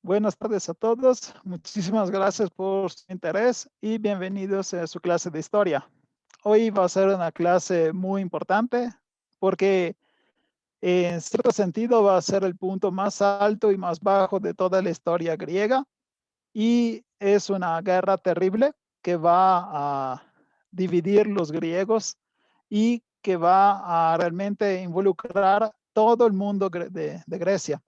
Buenas tardes a todos. Muchísimas gracias por su interés y bienvenidos a su clase de historia. Hoy va a ser una clase muy importante porque en cierto sentido va a ser el punto más alto y más bajo de toda la historia griega y es una guerra terrible que va a dividir los griegos y que va a realmente involucrar todo el mundo de Grecia.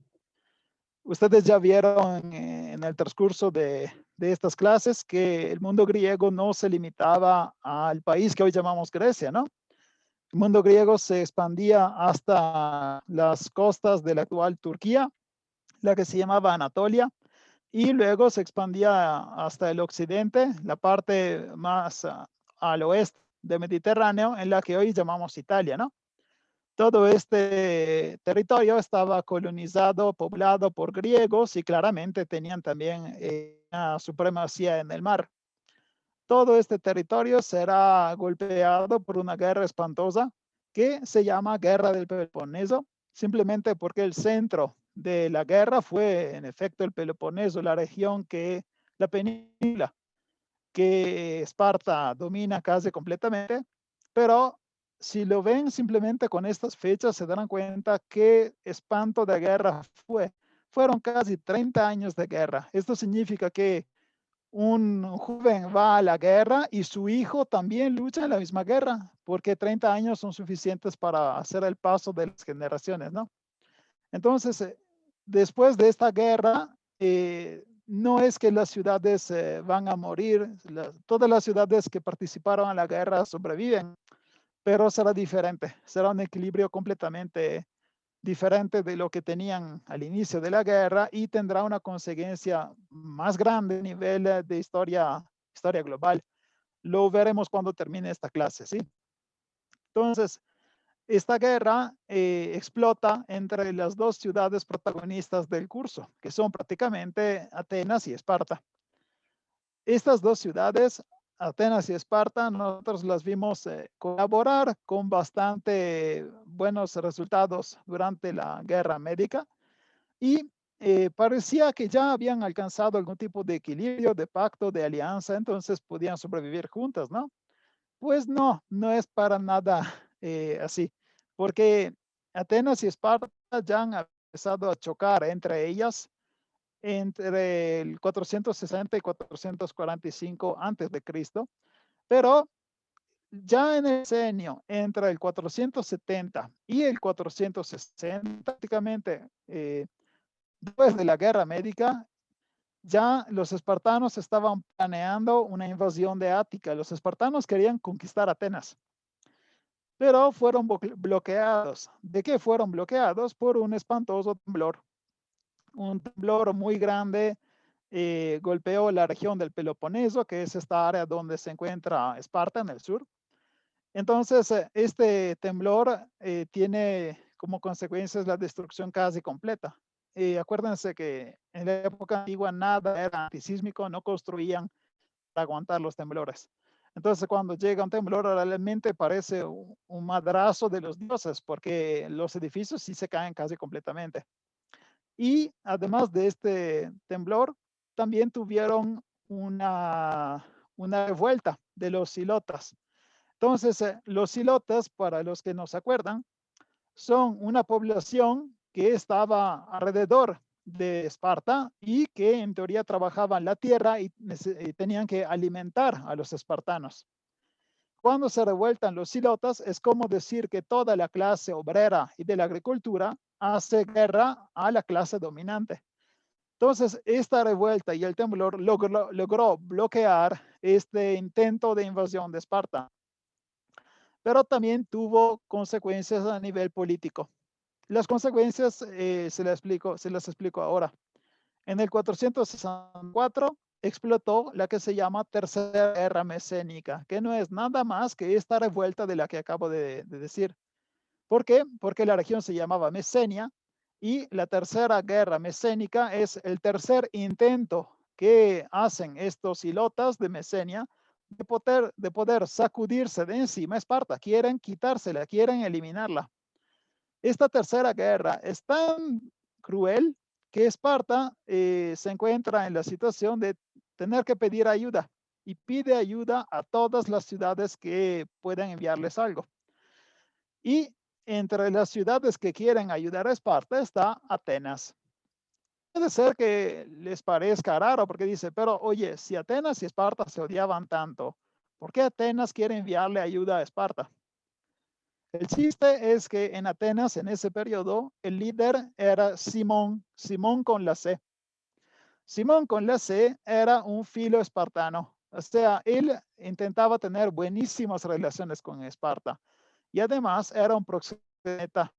Ustedes ya vieron en el transcurso de estas clases que el mundo griego no se limitaba al país que hoy llamamos Grecia, ¿no? El mundo griego se expandía hasta las costas de la actual Turquía, la que se llamaba Anatolia, y luego se expandía hasta el occidente, la parte más al oeste del Mediterráneo, en la que hoy llamamos Italia, ¿no? Todo este territorio estaba colonizado, poblado por griegos y claramente tenían también una supremacía en el mar. Todo este territorio será golpeado por una guerra espantosa que se llama Guerra del Peloponeso, simplemente porque el centro de la guerra fue en efecto el Peloponeso, la península que Esparta domina casi completamente, pero si lo ven simplemente con estas fechas se darán cuenta qué espanto de guerra fue. Fueron casi 30 años de guerra. Esto significa que un joven va a la guerra y su hijo también lucha en la misma guerra, porque 30 años son suficientes para hacer el paso de las generaciones, ¿no? Entonces, después de esta guerra, no es que las ciudades van a morir, todas las ciudades que participaron en la guerra sobreviven, pero será diferente, será un equilibrio completamente diferente de lo que tenían al inicio de la guerra y tendrá una consecuencia más grande a nivel de historia global. Lo veremos cuando termine esta clase, ¿sí? Entonces, esta guerra explota entre las dos ciudades protagonistas del curso, que son prácticamente Atenas y Esparta. Estas dos ciudades, Atenas y Esparta, nosotros las vimos colaborar con bastante buenos resultados durante la guerra médica y parecía que ya habían alcanzado algún tipo de equilibrio, de pacto, de alianza, entonces podían sobrevivir juntas, ¿no? Pues no, no es para nada así, porque Atenas y Esparta ya han empezado a chocar entre ellas entre el 460 y 445 antes de Cristo, pero ya en el decenio entre el 470 y el 460, prácticamente después de la guerra médica, ya los espartanos estaban planeando una invasión de Ática. Los espartanos querían conquistar Atenas, pero fueron bloqueados. ¿De qué fueron bloqueados? Por un espantoso temblor. Un temblor muy grande golpeó la región del Peloponeso, que es esta área donde se encuentra Esparta en el sur. Entonces, este temblor tiene como consecuencias la destrucción casi completa. Acuérdense que en la época antigua nada era antisísmico, no construían para aguantar los temblores. Entonces, cuando llega un temblor, realmente parece un madrazo de los dioses, porque los edificios sí se caen casi completamente. Y además de este temblor, también tuvieron una revuelta de los silotas. Entonces, los silotas, para los que no se acuerdan, son una población que estaba alrededor de Esparta y que en teoría trabajaban la tierra y tenían que alimentar a los espartanos. Cuando se revueltan los silotas, es como decir que toda la clase obrera y de la agricultura hace guerra a la clase dominante. Entonces, esta revuelta y el temblor logró bloquear este intento de invasión de Esparta, pero también tuvo consecuencias a nivel político. Las consecuencias se las explico ahora. En el 464 explotó la que se llama Tercera Guerra Mesénica, que no es nada más que esta revuelta de la que acabo de decir. ¿Por qué? Porque la región se llamaba Mesenia y la Tercera Guerra Mesénica es el tercer intento que hacen estos ilotas de Mesenia de poder sacudirse de encima a Esparta. Quieren quitársela, quieren eliminarla. Esta tercera guerra es tan cruel que Esparta se encuentra en la situación de tener que pedir ayuda y pide ayuda a todas las ciudades que puedan enviarles algo. Y entre las ciudades que quieren ayudar a Esparta está Atenas. Puede ser que les parezca raro porque dice, pero oye, si Atenas y Esparta se odiaban tanto, ¿por qué Atenas quiere enviarle ayuda a Esparta? El chiste es que en Atenas, en ese periodo, el líder era Simón, Simón con la C. Simón con la C era un filo espartano. O sea, él intentaba tener buenísimas relaciones con Esparta. Y además era un proxeneta.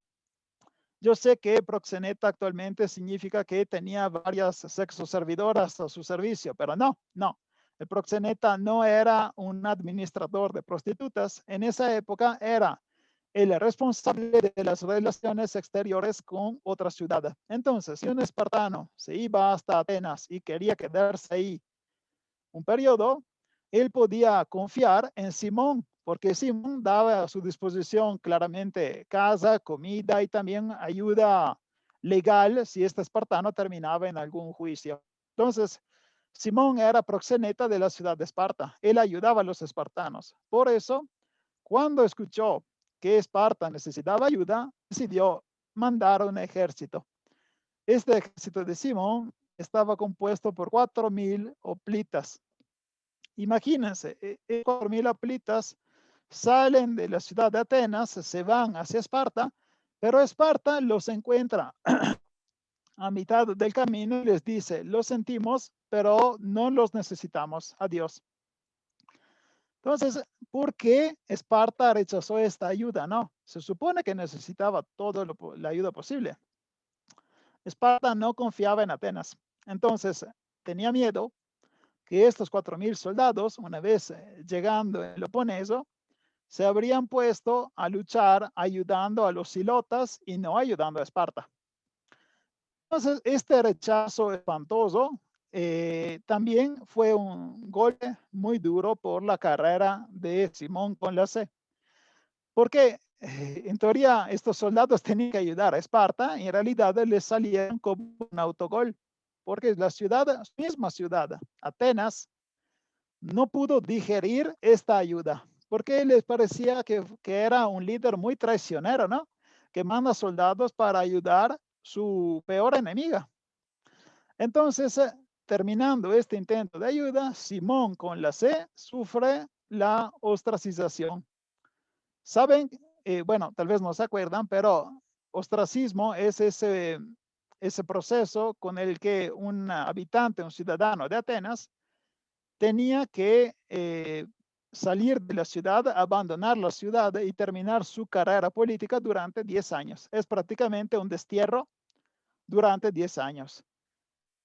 Yo sé que proxeneta actualmente significa que tenía varias sexoservidoras a su servicio, pero no, no. El proxeneta no era un administrador de prostitutas. En esa época era el responsable de las relaciones exteriores con otra ciudad. Entonces, si un espartano se iba hasta Atenas y quería quedarse ahí un periodo, él podía confiar en Simón, porque Simón daba a su disposición claramente casa, comida y también ayuda legal si este espartano terminaba en algún juicio. Entonces, Simón era proxeneta de la ciudad de Esparta. Él ayudaba a los espartanos. Por eso, cuando escuchó que Esparta necesitaba ayuda, decidió mandar un ejército. Este ejército de Simón estaba compuesto por 4,000 hoplitas. Imagínense, 4,000 hoplitas salen de la ciudad de Atenas, se van hacia Esparta, pero Esparta los encuentra a mitad del camino y les dice, lo sentimos, pero no los necesitamos. Adiós. Entonces, ¿por qué Esparta rechazó esta ayuda? No, se supone que necesitaba toda la ayuda posible. Esparta no confiaba en Atenas. Entonces, tenía miedo que estos 4,000 soldados, una vez llegando el Peloponeso, se habrían puesto a luchar ayudando a los silotas y no ayudando a Esparta. Entonces, este rechazo espantoso también fue un golpe muy duro por la carrera de Simón con la C. Porque en teoría estos soldados tenían que ayudar a Esparta y en realidad les salieron como un autogol. Porque la ciudad, misma ciudad, Atenas, no pudo digerir esta ayuda. Porque les parecía que era un líder muy traicionero, ¿no? Que manda soldados para ayudar a su peor enemiga. Entonces, terminando este intento de ayuda, Simón con la C sufre la ostracización. Saben, bueno, tal vez no se acuerdan, pero ostracismo es ese proceso con el que un habitante, un ciudadano de Atenas, tenía que salir de la ciudad, abandonar la ciudad y terminar su carrera política durante 10 años. Es prácticamente un destierro durante 10 años.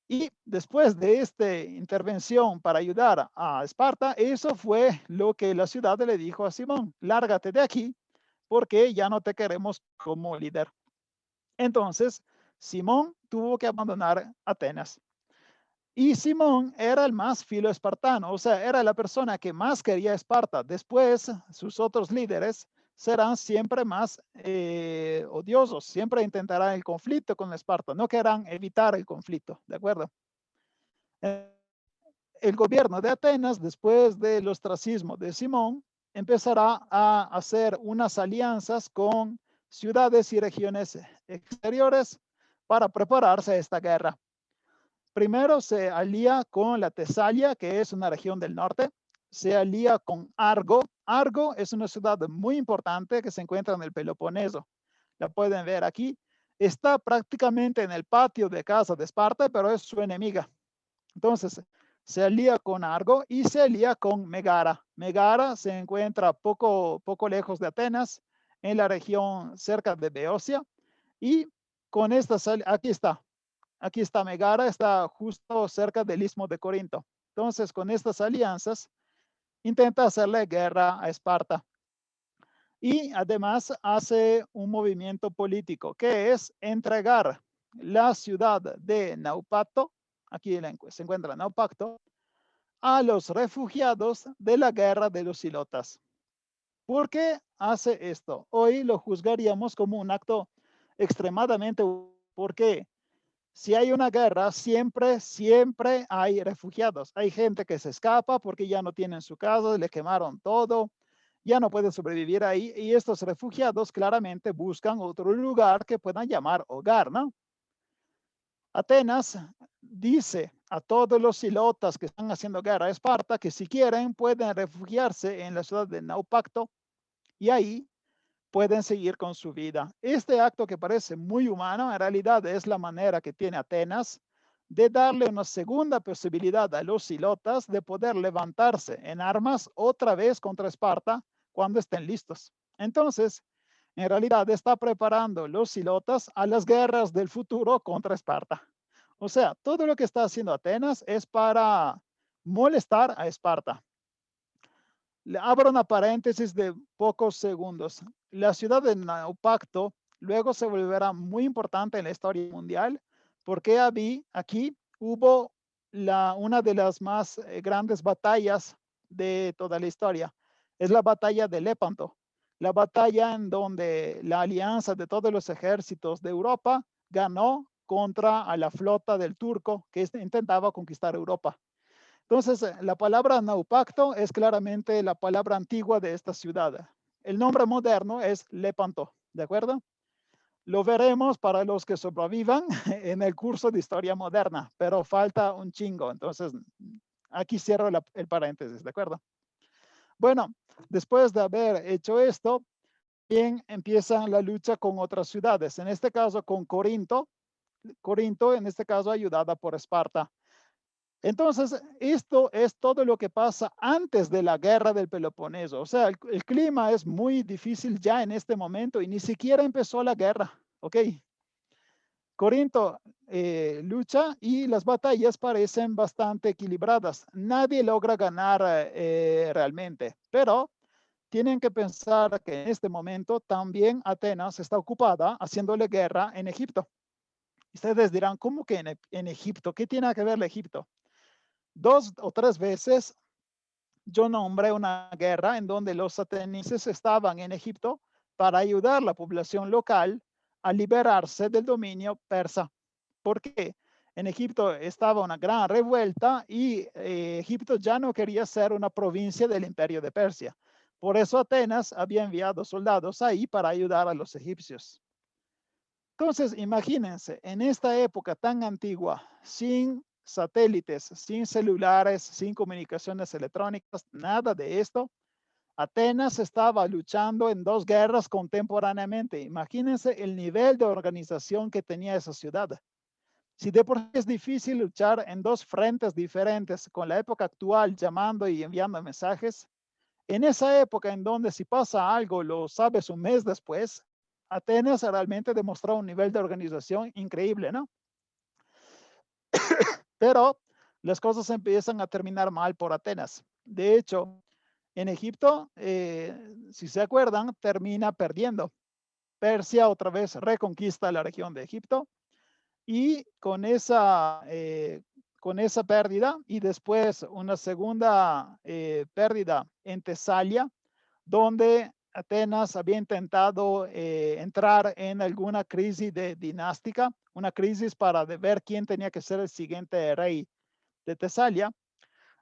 Y después de esta intervención para ayudar a Esparta, eso fue lo que la ciudad le dijo a Simón, lárgate de aquí porque ya no te queremos como líder. Entonces, Simón tuvo que abandonar Atenas. Y Simón era el más filo espartano, o sea, era la persona que más quería Esparta. Después, sus otros líderes serán siempre más odiosos, siempre intentarán el conflicto con Esparta, no querrán evitar el conflicto, ¿de acuerdo? El gobierno de Atenas, después del ostracismo de Simón, empezará a hacer unas alianzas con ciudades y regiones exteriores para prepararse a esta guerra. Primero se alía con la Tesalia, que es una región del norte. Se alía con Argo. Argo es una ciudad muy importante que se encuentra en el Peloponeso. La pueden ver aquí. Está prácticamente en el patio de casa de Esparta, pero es su enemiga. Entonces, se alía con Argo y se alía con Megara. Megara se encuentra poco lejos de Atenas, en la región cerca de Beocia. Y con esta, aquí está Megara, está justo cerca del istmo de Corinto. Entonces, con estas alianzas, intenta hacerle guerra a Esparta. Y además hace un movimiento político, que es entregar la ciudad de Naupacto, aquí se encuentra Naupacto, a los refugiados de la guerra de los Ilotas. ¿Por qué hace esto? Hoy lo juzgaríamos como un acto extremadamente... ¿Por qué? Si hay una guerra, siempre hay refugiados. Hay gente que se escapa porque ya no tienen su casa, le quemaron todo, ya no pueden sobrevivir ahí. Y estos refugiados claramente buscan otro lugar que puedan llamar hogar, ¿no? Atenas dice a todos los silotas que están haciendo guerra a Esparta que si quieren pueden refugiarse en la ciudad de Naupacto y ahí pueden seguir con su vida. Este acto que parece muy humano, en realidad es la manera que tiene Atenas de darle una segunda posibilidad a los silotas de poder levantarse en armas otra vez contra Esparta cuando estén listos. Entonces, en realidad está preparando los silotas a las guerras del futuro contra Esparta. O sea, todo lo que está haciendo Atenas es para molestar a Esparta. Le abro una paréntesis de pocos segundos. La ciudad de Naupacto luego se volverá muy importante en la historia mundial porque aquí hubo una de las más grandes batallas de toda la historia. Es la batalla de Lepanto, la batalla en donde la alianza de todos los ejércitos de Europa ganó contra a la flota del turco que intentaba conquistar Europa. Entonces, la palabra Naupacto es claramente la palabra antigua de esta ciudad. El nombre moderno es Lepanto, ¿de acuerdo? Lo veremos para los que sobrevivan en el curso de historia moderna, pero falta un chingo. Entonces, aquí cierro el paréntesis, ¿de acuerdo? Bueno, después de haber hecho esto, bien empieza la lucha con otras ciudades, en este caso con Corinto. Corinto, en este caso, ayudada por Esparta. Entonces, esto es todo lo que pasa antes de la guerra del Peloponeso. O sea, el clima es muy difícil ya en este momento y ni siquiera empezó la guerra. ¿Ok? Corinto lucha y las batallas parecen bastante equilibradas. Nadie logra ganar realmente, pero tienen que pensar que en este momento también Atenas está ocupada haciéndole guerra en Egipto. Ustedes dirán, ¿cómo que en Egipto? ¿Qué tiene que ver Egipto? 2 o 3 veces yo nombré una guerra en donde los atenienses estaban en Egipto para ayudar a la población local a liberarse del dominio persa. ¿Por qué? En Egipto estaba una gran revuelta y Egipto ya no quería ser una provincia del imperio de Persia. Por eso Atenas había enviado soldados ahí para ayudar a los egipcios. Entonces, imagínense, en esta época tan antigua, sin satélites, sin celulares, sin comunicaciones electrónicas, nada de esto, Atenas estaba luchando en 2 guerras contemporáneamente. Imagínense el nivel de organización que tenía esa ciudad. Si de por sí es difícil luchar en 2 frentes diferentes con la época actual llamando y enviando mensajes, en esa época en donde si pasa algo lo sabes un mes después, Atenas realmente demostró un nivel de organización increíble, ¿no? Pero las cosas empiezan a terminar mal por Atenas. De hecho, en Egipto, si se acuerdan, termina perdiendo. Persia otra vez reconquista la región de Egipto y con esa pérdida y después una segunda pérdida en Tesalia, donde Atenas había intentado entrar en alguna crisis dinástica, una crisis para ver quién tenía que ser el siguiente rey de Tesalia.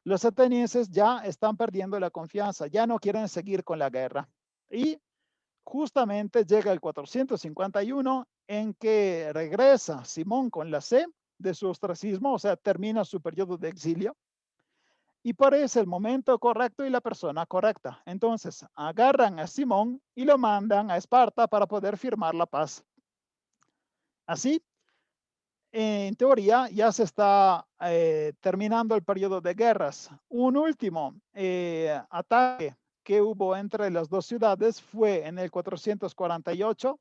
Los atenienses ya están perdiendo la confianza, ya no quieren seguir con la guerra. Y justamente llega el 451 en que regresa Simón con la C de su ostracismo, o sea, termina su periodo de exilio y parece el momento correcto y la persona correcta. Entonces, agarran a Simón y lo mandan a Esparta para poder firmar la paz. Así, en teoría, ya se está terminando el periodo de guerras. Un último ataque que hubo entre las 2 ciudades fue en el 448,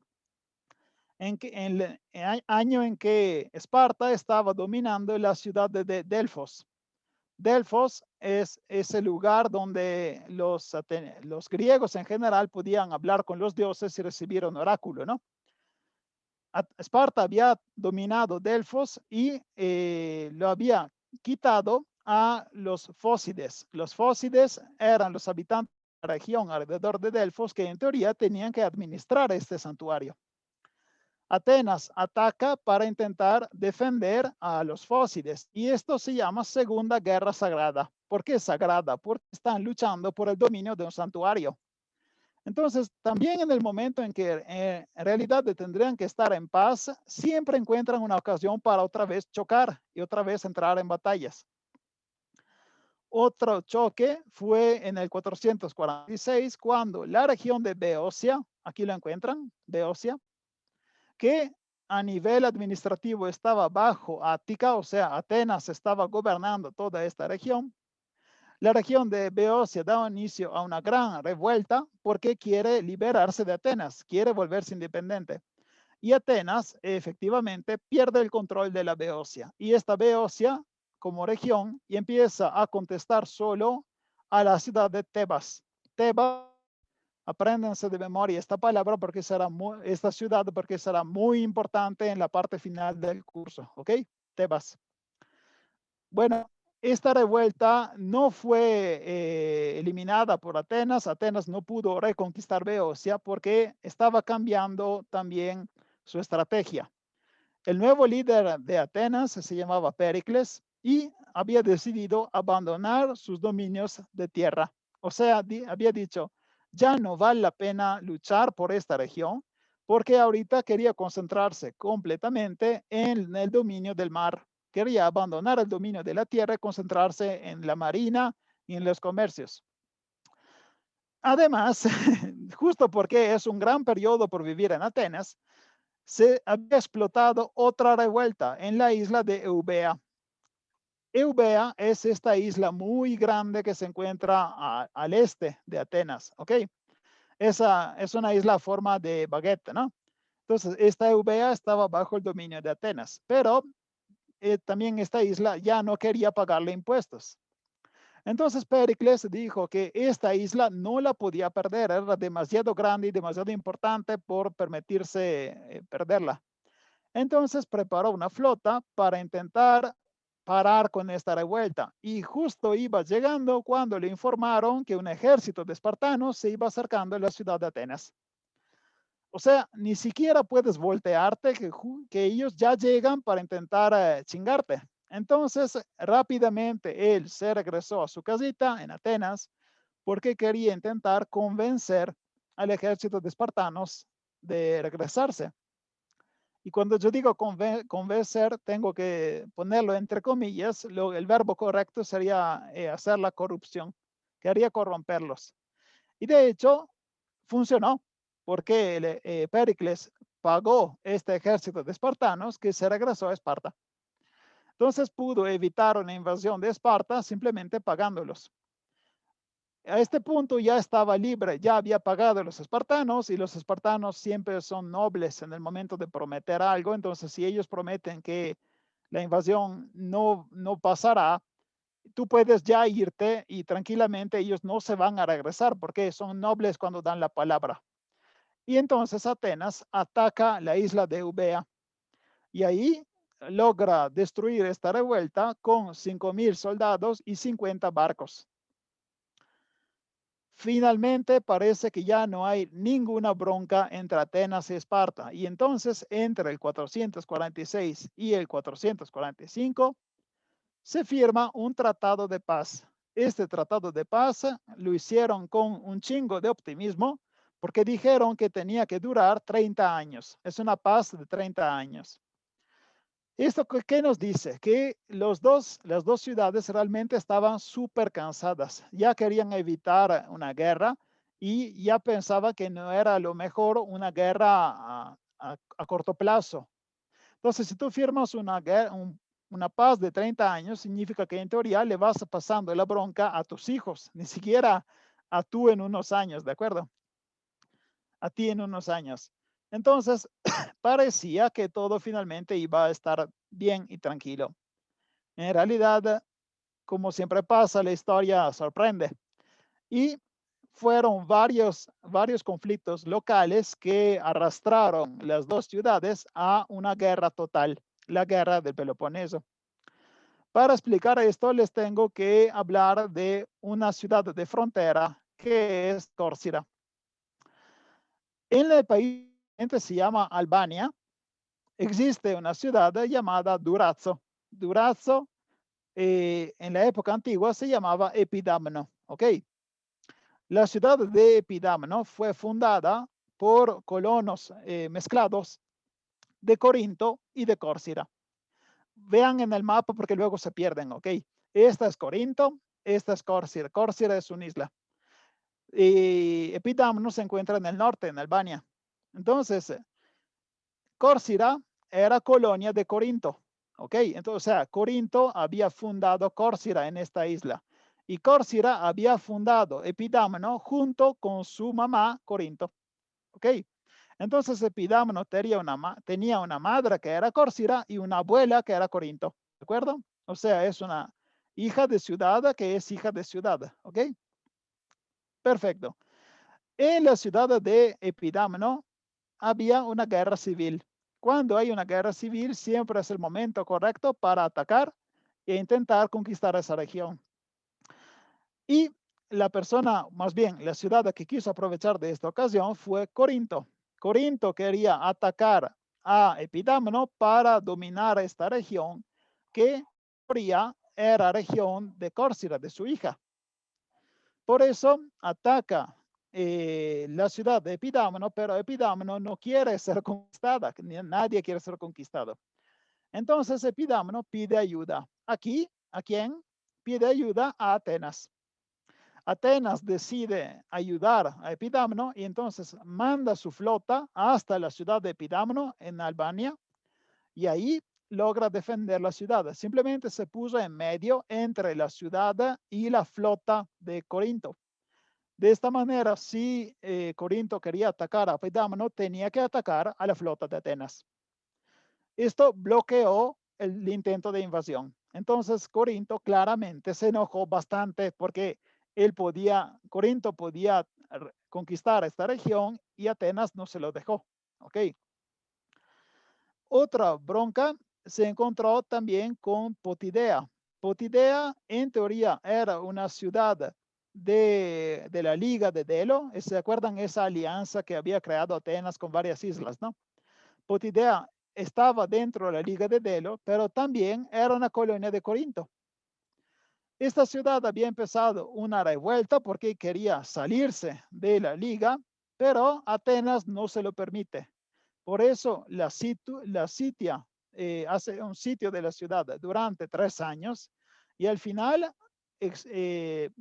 en el año en que Esparta estaba dominando la ciudad de Delfos. Delfos es ese lugar donde los griegos en general podían hablar con los dioses y recibir un oráculo, ¿no? Esparta había dominado Delfos y lo había quitado a los fósides. Los fósides eran los habitantes de la región alrededor de Delfos que en teoría tenían que administrar este santuario. Atenas ataca para intentar defender a los fósiles y esto se llama Segunda Guerra Sagrada. ¿Por qué sagrada? Porque están luchando por el dominio de un santuario. Entonces, también en el momento en que en realidad tendrían que estar en paz, siempre encuentran una ocasión para otra vez chocar y otra vez entrar en batallas. Otro choque fue en el 446, cuando la región de Beocia, aquí lo encuentran, Beocia, que a nivel administrativo estaba bajo Ática, o sea, Atenas estaba gobernando toda esta región. La región de Beocia da inicio a una gran revuelta porque quiere liberarse de Atenas, quiere volverse independiente. Y Atenas efectivamente pierde el control de la Beocia. Y esta Beocia como región y empieza a contestar solo a la ciudad de Tebas. Tebas, apréndanse de memoria esta palabra porque será esta ciudad porque será muy importante en la parte final del curso, ¿ok? Tebas. Bueno, esta revuelta no fue eliminada por Atenas. Atenas no pudo reconquistar Beocia porque estaba cambiando también su estrategia. El nuevo líder de Atenas se llamaba Péricles y había decidido abandonar sus dominios de tierra. O sea, había dicho, ya no vale la pena luchar por esta región porque ahorita quería concentrarse completamente en el dominio del mar. Quería abandonar el dominio de la tierra y concentrarse en la marina y en los comercios. Además, justo porque es un gran periodo por vivir en Atenas, se había explotado otra revuelta en la isla de Eubea. Eubea es esta isla muy grande que se encuentra al este de Atenas, ¿ok? Esa es una isla a forma de baguette, ¿no? Entonces, esta Eubea estaba bajo el dominio de Atenas, pero también esta isla ya no quería pagarle impuestos. Entonces Pericles dijo que esta isla no la podía perder, era demasiado grande y demasiado importante por permitirse perderla. Entonces preparó una flota para intentar parar con esta revuelta y justo iba llegando cuando le informaron que un ejército de espartanos se iba acercando a la ciudad de Atenas. O sea, ni siquiera puedes voltearte que ellos ya llegan para intentar chingarte. Entonces, rápidamente él se regresó a su casita en Atenas porque quería intentar convencer al ejército de espartanos de regresarse. Y cuando yo digo convencer, tengo que ponerlo entre comillas. El verbo correcto sería hacer la corrupción. Quería corromperlos. Y de hecho, funcionó, porque Pericles pagó este ejército de espartanos que se regresó a Esparta. Entonces pudo evitar una invasión de Esparta simplemente pagándolos. A este punto ya estaba libre, ya había pagado a los espartanos y los espartanos siempre son nobles en el momento de prometer algo. Entonces, si ellos prometen que la invasión no pasará, tú puedes ya irte y tranquilamente ellos no se van a regresar porque son nobles cuando dan la palabra. Y entonces Atenas ataca la isla de Eubea y ahí logra destruir esta revuelta con 5,000 soldados y 50 barcos. Finalmente parece que ya no hay ninguna bronca entre Atenas y Esparta y entonces entre el 446 y el 445 se firma un tratado de paz. Este tratado de paz lo hicieron con un chingo de optimismo porque dijeron que tenía que durar 30 años. Es una paz de 30 años. ¿Esto qué nos dice? Que las dos ciudades realmente estaban súper cansadas. Ya querían evitar una guerra y ya pensaba que no era lo mejor una guerra a corto plazo. Entonces, si tú firmas una paz de 30 años, significa que en teoría le vas pasando la bronca a tus hijos, ni siquiera a tú en unos años, ¿de acuerdo? A ti en unos años. Entonces, parecía que todo finalmente iba a estar bien y tranquilo. En realidad, como siempre pasa, la historia sorprende. Y fueron varios conflictos locales que arrastraron las dos ciudades a una guerra total, la guerra del Peloponeso. Para explicar esto, les tengo que hablar de una ciudad de frontera que es Córcira. En el país se llama Albania existe una ciudad llamada Durazzo. Durazzo en la época antigua se llamaba Epidamno, ¿ok? La ciudad de Epidamno fue fundada por colonos mezclados de Corinto y de Córcira. Vean en el mapa porque luego se pierden, ¿ok? Esta es Corinto, esta es Córcira. Córcira es una isla. Y Epidamno se encuentra en el norte, en Albania. Entonces, Córcira era colonia de Corinto, ¿ok? Entonces, o sea, Corinto había fundado Córcira en esta isla. Y Córcira había fundado Epidamno junto con su mamá Corinto, ¿ok? Entonces Epidamno tenía una madre que era Córcira y una abuela que era Corinto, ¿de acuerdo? O sea, es una hija de ciudad que es hija de ciudad, ¿ok? Perfecto. En la ciudad de Epidamno había una guerra civil. Cuando hay una guerra civil, siempre es el momento correcto para atacar e intentar conquistar esa región. Y la persona, más bien la ciudad que quiso aprovechar de esta ocasión fue Corinto. Corinto quería atacar a Epidamno para dominar esta región que era región de Córcira, de su hija. Por eso ataca la ciudad de Epidamno, pero Epidamno no quiere ser conquistada, nadie quiere ser conquistado. Entonces Epidamno pide ayuda. Aquí, ¿a quién? Pide ayuda a Atenas. Atenas decide ayudar a Epidamno y entonces manda su flota hasta la ciudad de Epidamno en Albania y ahí logra defender la ciudad. Simplemente se puso en medio entre la ciudad y la flota de Corinto. De esta manera, si Corinto quería atacar a Epidamno, tenía que atacar a la flota de Atenas. Esto bloqueó el intento de invasión. Entonces, Corinto claramente se enojó bastante porque Corinto podía conquistar esta región y Atenas no se lo dejó. ¿Ok? Otra bronca se encontró también con Potidea. Potidea, en teoría, era una ciudad de la Liga de Delo. ¿Se acuerdan esa alianza que había creado Atenas con varias islas, no? Potidea estaba dentro de la Liga de Delo, pero también era una colonia de Corinto. Esta ciudad había empezado una revuelta porque quería salirse de la liga, pero Atenas no se lo permite. Por eso la sitia, hace un sitio de la ciudad durante 3 años y al final,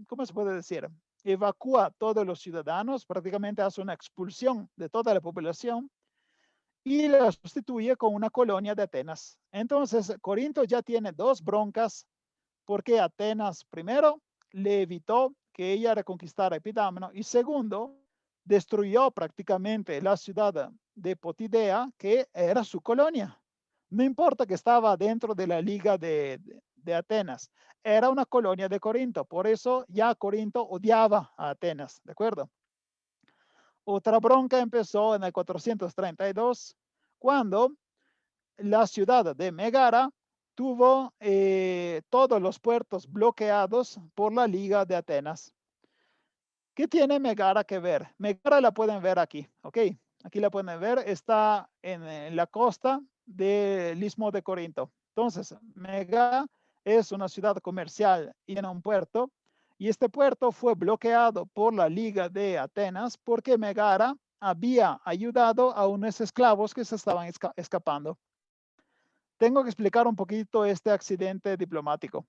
¿cómo se puede decir? Evacúa a todos los ciudadanos, prácticamente hace una expulsión de toda la población y la sustituye con una colonia de Atenas. Entonces, Corinto ya tiene 2 broncas porque Atenas, primero, le evitó que ella reconquistara Epidamno y segundo, destruyó prácticamente la ciudad de Potidea, que era su colonia. No importa que estaba dentro de la liga de Atenas, era una colonia de Corinto, por eso ya Corinto odiaba a Atenas, ¿de acuerdo? Otra bronca empezó en el 432, cuando la ciudad de Megara tuvo todos los puertos bloqueados por la Liga de Atenas. ¿Qué tiene Megara que ver? Megara la pueden ver aquí, ¿ok? Aquí la pueden ver, está en la costa del Istmo de Corinto. Entonces, Megara es una ciudad comercial y tiene un puerto, y este puerto fue bloqueado por la Liga de Atenas porque Megara había ayudado a unos esclavos que se estaban escapando. Tengo que explicar un poquito este accidente diplomático.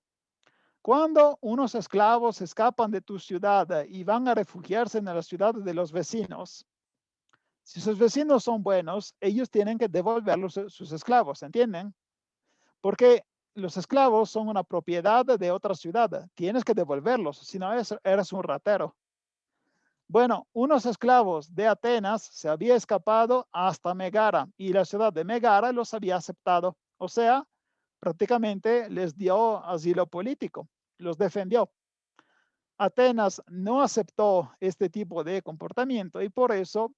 Cuando unos esclavos escapan de tu ciudad y van a refugiarse en la ciudad de los vecinos, si sus vecinos son buenos, ellos tienen que devolver sus esclavos, ¿entienden? Porque los esclavos son una propiedad de otra ciudad. Tienes que devolverlos, si no eres un ratero. Bueno, unos esclavos de Atenas se había escapado hasta Megara y la ciudad de Megara los había aceptado. O sea, prácticamente les dio asilo político, los defendió. Atenas no aceptó este tipo de comportamiento y por eso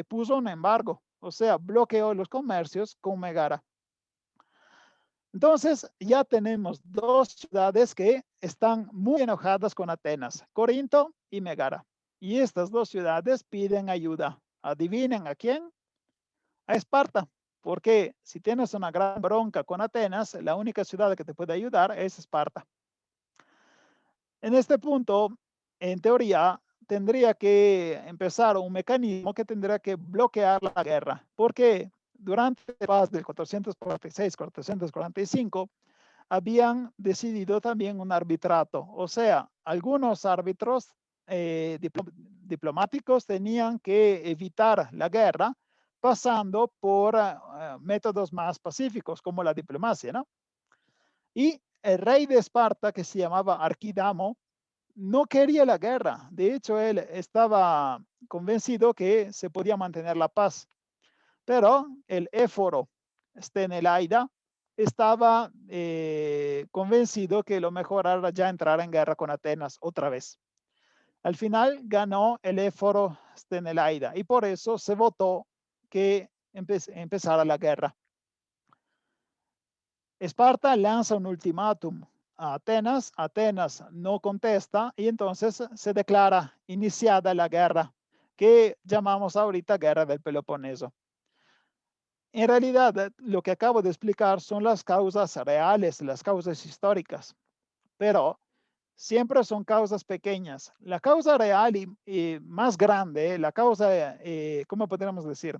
puso un embargo, o sea, bloqueó los comercios con Megara. Entonces, ya tenemos 2 ciudades que están muy enojadas con Atenas, Corinto y Megara. Y estas 2 ciudades piden ayuda. ¿Adivinen a quién? A Esparta. porque si tienes una gran bronca con Atenas, la única ciudad que te puede ayudar es Esparta. En este punto, en teoría, tendría que empezar un mecanismo que tendría que bloquear la guerra, porque durante la paz del 446-445 habían decidido también un arbitrato, o sea, algunos árbitros diplomáticos tenían que evitar la guerra pasando por métodos más pacíficos como la diplomacia, ¿no? Y el rey de Esparta, que se llamaba Arquidamo, no quería la guerra. De hecho, él estaba convencido que se podía mantener la paz. Pero el éforo Stenelaida estaba convencido que lo mejor era ya entrar en guerra con Atenas otra vez. Al final ganó el éforo Stenelaida y por eso se votó que empezara la guerra. Esparta lanza un ultimátum a Atenas, Atenas no contesta y entonces se declara iniciada la guerra que llamamos ahorita Guerra del Peloponeso. En realidad, lo que acabo de explicar son las causas reales, las causas históricas, pero siempre son causas pequeñas. La causa real y más grande, la causa, ¿cómo podríamos decir?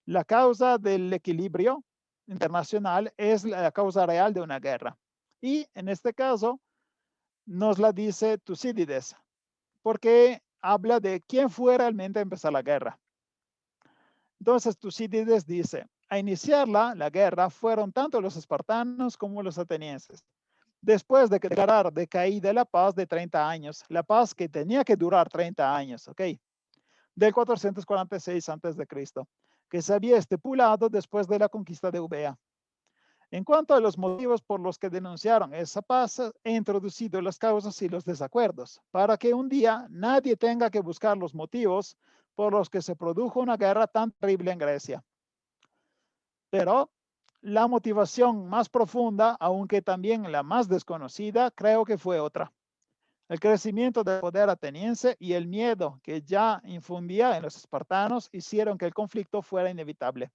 La causa del equilibrio internacional es la causa real de una guerra. Y en este caso nos la dice Tucídides, porque habla de quién fue realmente a empezar la guerra. Entonces Tucídides dice, a iniciarla, la guerra, fueron tanto los espartanos como los atenienses. Después de declarar de caída la paz de 30 años, la paz que tenía que durar 30 años, ¿ok? Del 446 a.C., que se había estipulado después de la conquista de Eubea. En cuanto a los motivos por los que denunciaron esa paz, he introducido las causas y los desacuerdos, para que un día nadie tenga que buscar los motivos por los que se produjo una guerra tan terrible en Grecia. Pero la motivación más profunda, aunque también la más desconocida, creo que fue otra. El crecimiento del poder ateniense y el miedo que ya infundía en los espartanos hicieron que el conflicto fuera inevitable.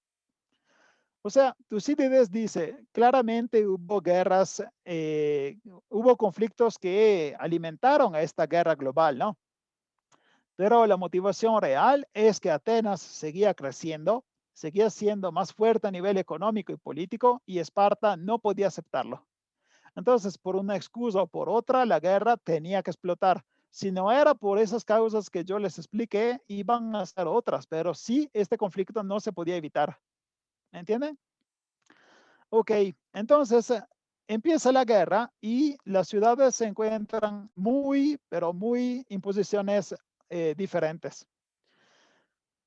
O sea, Tucídides dice, claramente hubo guerras, hubo conflictos que alimentaron a esta guerra global, ¿no? Pero la motivación real es que Atenas seguía creciendo, seguía siendo más fuerte a nivel económico y político y Esparta no podía aceptarlo. Entonces, por una excusa o por otra, la guerra tenía que explotar. Si no era por esas causas que yo les expliqué, iban a ser otras, pero sí, este conflicto no se podía evitar. ¿Entienden? Ok, entonces empieza la guerra y las ciudades se encuentran muy, pero muy en posiciones diferentes.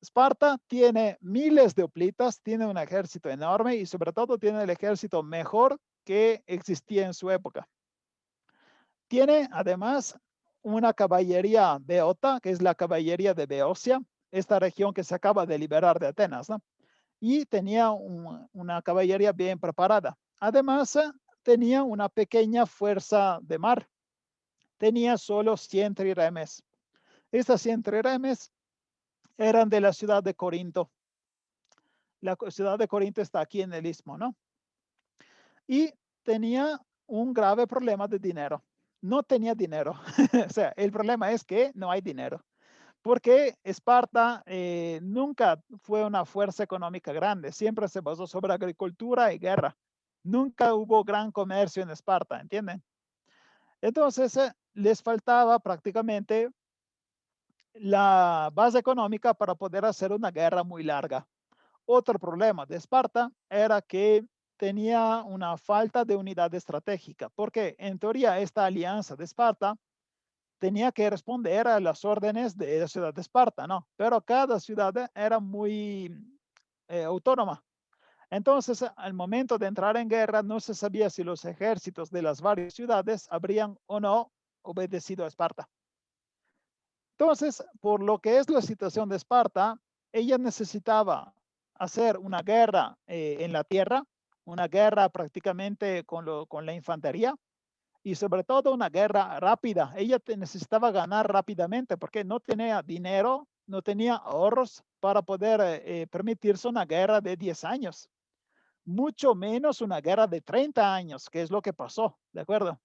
Esparta tiene miles de hoplitas, tiene un ejército enorme y sobre todo tiene el ejército mejor que existía en su época. Tiene además una caballería beota, que es la caballería de Beocia, esta región que se acaba de liberar de Atenas, ¿no? Y tenía una caballería bien preparada. Además, tenía una pequeña fuerza de mar. Tenía solo 100 triremes. Estas 100 triremes eran de la ciudad de Corinto. La ciudad de Corinto está aquí en el istmo, ¿no? Y tenía un grave problema de dinero. No tenía dinero. O sea, el problema es que no hay dinero. Porque Esparta nunca fue una fuerza económica grande, siempre se basó sobre agricultura y guerra. Nunca hubo gran comercio en Esparta, ¿entienden? Entonces, les faltaba prácticamente la base económica para poder hacer una guerra muy larga. Otro problema de Esparta era que tenía una falta de unidad estratégica, porque en teoría esta alianza de Esparta tenía que responder a las órdenes de la ciudad de Esparta, ¿no? Pero cada ciudad era muy autónoma. Entonces, al momento de entrar en guerra, no se sabía si los ejércitos de las varias ciudades habrían o no obedecido a Esparta. Entonces, por lo que es la situación de Esparta, ella necesitaba hacer una guerra en la tierra, una guerra prácticamente con la infantería, y sobre todo una guerra rápida. Ella necesitaba ganar rápidamente porque no tenía dinero no tenía ahorros para poder permitirse una guerra de 10 años, mucho menos una guerra de 30 años, que es lo que pasó, ¿de acuerdo?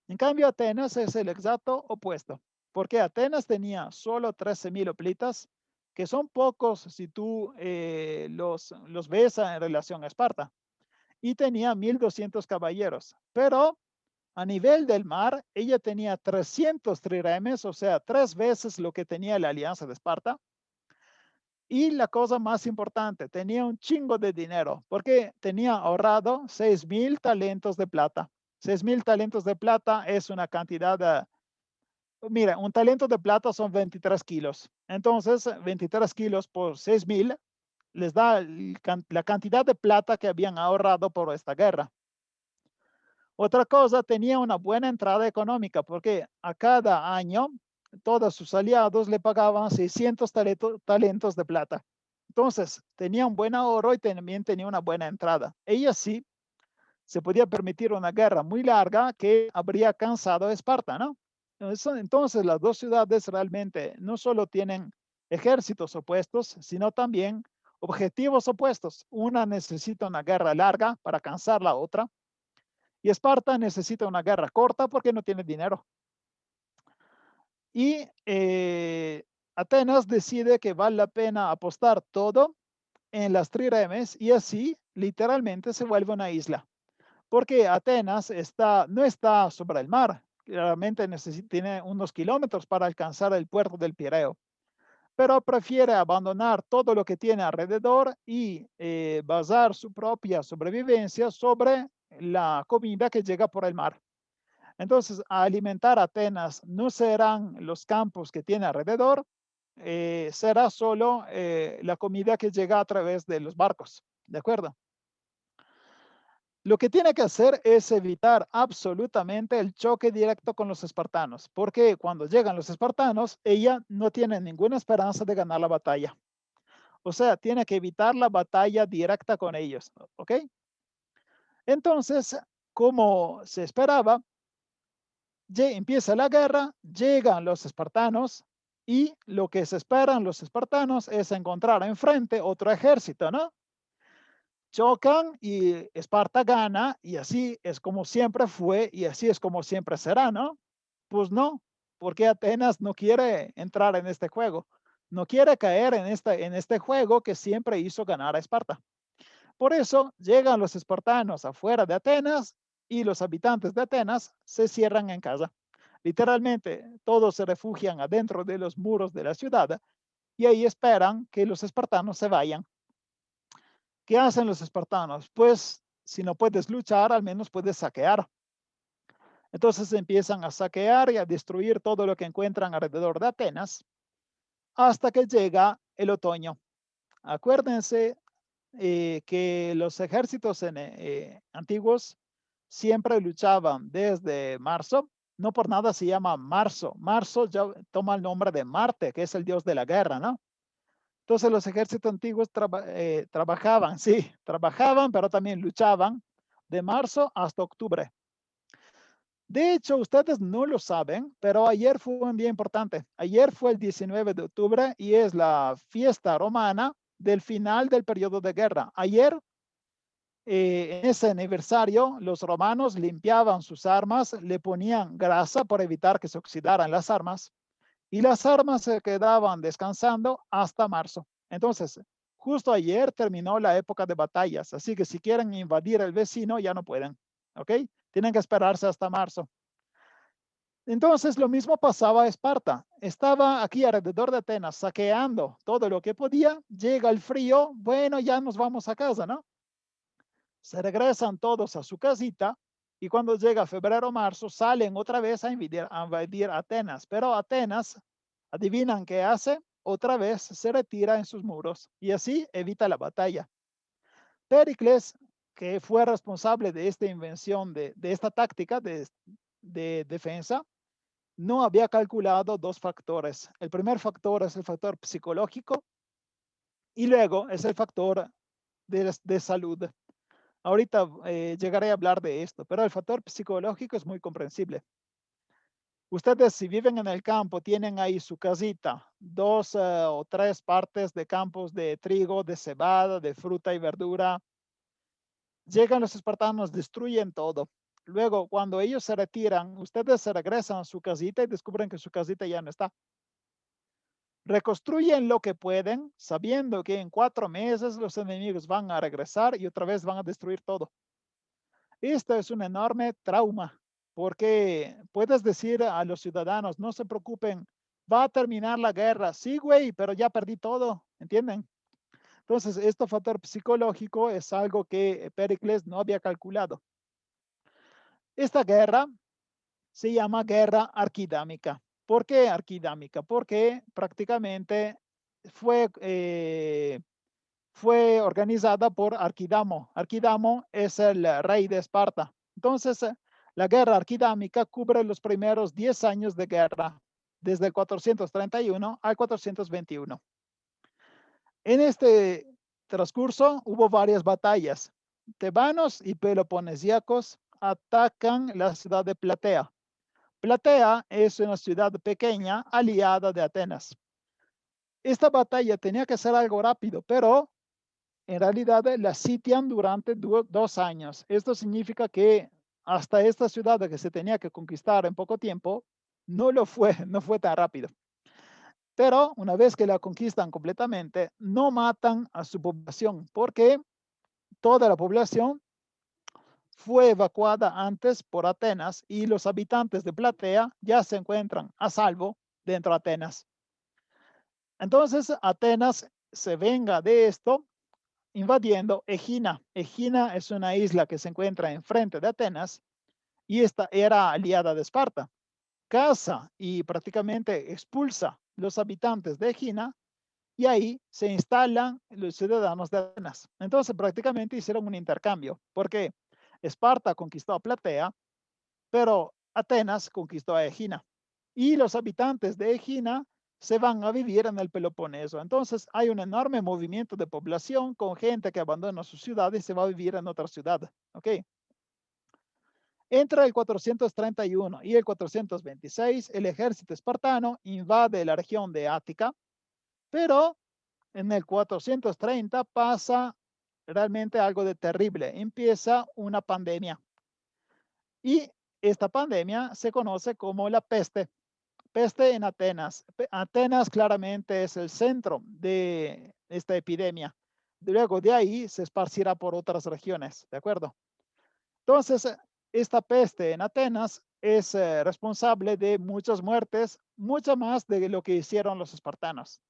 En cambio, Atenas es el exacto opuesto, porque Atenas tenía solo 13.000 hoplitas, que son pocos si tú los ves en relación a Esparta, y tenía 1.200 caballeros, pero a nivel del mar, ella tenía 300 triremes, o sea, 3 veces lo que tenía la Alianza de Esparta. Y la cosa más importante, tenía un chingo de dinero, porque tenía ahorrado 6.000 talentos de plata. 6.000 talentos de plata es una cantidad de, mira, un talento de plata son 23 kilos. Entonces, 23 kilos por 6.000 les da la cantidad de plata que habían ahorrado por esta guerra. Otra cosa, tenía una buena entrada económica porque a cada año todos sus aliados le pagaban 600 talentos de plata. Entonces, tenía un buen ahorro y también tenía una buena entrada. Ella sí se podía permitir una guerra muy larga que habría cansado a Esparta, ¿no? Entonces, las dos ciudades realmente no solo tienen ejércitos opuestos, sino también objetivos opuestos. Una necesita una guerra larga para cansar la otra y Esparta necesita una guerra corta porque no tiene dinero. Y Atenas decide que vale la pena apostar todo en las triremes y así literalmente se vuelve una isla. Porque Atenas no está sobre el mar, claramente tiene unos kilómetros para alcanzar el puerto del Pireo, pero prefiere abandonar todo lo que tiene alrededor y basar su propia sobrevivencia sobre la comida que llega por el mar. Entonces, a alimentar Atenas no serán los campos que tiene alrededor, será solo la comida que llega a través de los barcos, ¿de acuerdo? Lo que tiene que hacer es evitar absolutamente el choque directo con los espartanos, porque cuando llegan los espartanos, ella no tiene ninguna esperanza de ganar la batalla. O sea, tiene que evitar la batalla directa con ellos, ¿ok? Entonces, como se esperaba, empieza la guerra, llegan los espartanos y lo que se esperan los espartanos es encontrar enfrente otro ejército, ¿no? Chocan y Esparta gana y así es como siempre fue y así es como siempre será, ¿no? Pues no, porque Atenas no quiere entrar en este juego, no quiere caer en este juego que siempre hizo ganar a Esparta. Por eso llegan los espartanos afuera de Atenas y los habitantes de Atenas se cierran en casa. Literalmente, todos se refugian adentro de los muros de la ciudad y ahí esperan que los espartanos se vayan. ¿Qué hacen los espartanos? Pues si no puedes luchar, al menos puedes saquear. Entonces empiezan a saquear y a destruir todo lo que encuentran alrededor de Atenas hasta que llega el otoño. Acuérdense que los ejércitos antiguos siempre luchaban desde marzo. No por nada se llama marzo. Marzo ya toma el nombre de Marte, que es el dios de la guerra, ¿no? Entonces los ejércitos antiguos trabajaban, sí, trabajaban, pero también luchaban de marzo hasta octubre. De hecho, ustedes no lo saben, pero ayer fue un día importante. Ayer fue el 19 de octubre y es la fiesta romana del final del periodo de guerra. Ayer, en ese aniversario, los romanos limpiaban sus armas, le ponían grasa para evitar que se oxidaran las armas y las armas se quedaban descansando hasta marzo. Entonces, justo ayer terminó la época de batallas, así que si quieren invadir el vecino ya no pueden, ¿ok? Tienen que esperarse hasta marzo. Entonces, lo mismo pasaba a Esparta. Estaba aquí alrededor de Atenas saqueando todo lo que podía. Llega el frío, bueno, ya nos vamos a casa, ¿no? Se regresan todos a su casita y cuando llega febrero o marzo salen otra vez a invadir Atenas. Pero Atenas, adivinan qué hace, otra vez se retira en sus muros y así evita la batalla. Pericles, que fue responsable de esta invención, de esta táctica de defensa, no había calculado dos factores. El primer factor es el factor psicológico y luego es el factor de salud. Ahorita llegaré a hablar de esto, pero el factor psicológico es muy comprensible. Ustedes si viven en el campo, tienen ahí su casita, dos o tres partes de campos de trigo, de cebada, de fruta y verdura. Llegan los espartanos, destruyen todo. Luego, cuando ellos se retiran, ustedes se regresan a su casita y descubren que su casita ya no está. Reconstruyen lo que pueden, sabiendo que en 4 meses los enemigos van a regresar y otra vez van a destruir todo. Esto es un enorme trauma, porque puedes decir a los ciudadanos, no se preocupen, va a terminar la guerra. Sí, güey, pero ya perdí todo, ¿entienden? Entonces, este factor psicológico es algo que Pericles no había calculado. Esta guerra se llama guerra arquidámica. ¿Por qué arquidámica? Porque prácticamente fue, fue organizada por Arquidamo. Arquidamo es el rey de Esparta. Entonces, la guerra arquidámica cubre los primeros 10 años de guerra, desde el 431 al 421. En este transcurso hubo varias batallas. Tebanos y peloponesíacos atacan la ciudad de Platea. Platea es una ciudad pequeña aliada de Atenas. Esta batalla tenía que ser algo rápido, pero en realidad la sitian durante 2 años. Esto significa que hasta esta ciudad que se tenía que conquistar en poco tiempo, no lo fue, no fue tan rápido. Pero una vez que la conquistan completamente, no matan a su población, porque toda la población fue evacuada antes por Atenas y los habitantes de Platea ya se encuentran a salvo dentro de Atenas. Entonces Atenas se venga de esto invadiendo Egina. Egina es una isla que se encuentra enfrente de Atenas y esta era aliada de Esparta. Caza y prácticamente expulsa los habitantes de Egina y ahí se instalan los ciudadanos de Atenas. Entonces prácticamente hicieron un intercambio porque Esparta conquistó a Platea, pero Atenas conquistó a Egina y los habitantes de Egina se van a vivir en el Peloponeso. Entonces hay un enorme movimiento de población con gente que abandona su ciudad y se va a vivir en otra ciudad. ¿Ok? Entre el 431 y el 426, el ejército espartano invade la región de Ática, pero en el 430 pasa realmente algo de terrible. Empieza una pandemia. Y esta pandemia se conoce como la peste. Peste en Atenas. Atenas claramente es el centro de esta epidemia. Luego de ahí se esparcirá por otras regiones, ¿de acuerdo? Entonces, esta peste en Atenas es responsable de muchas muertes, mucho más de lo que hicieron los espartanos.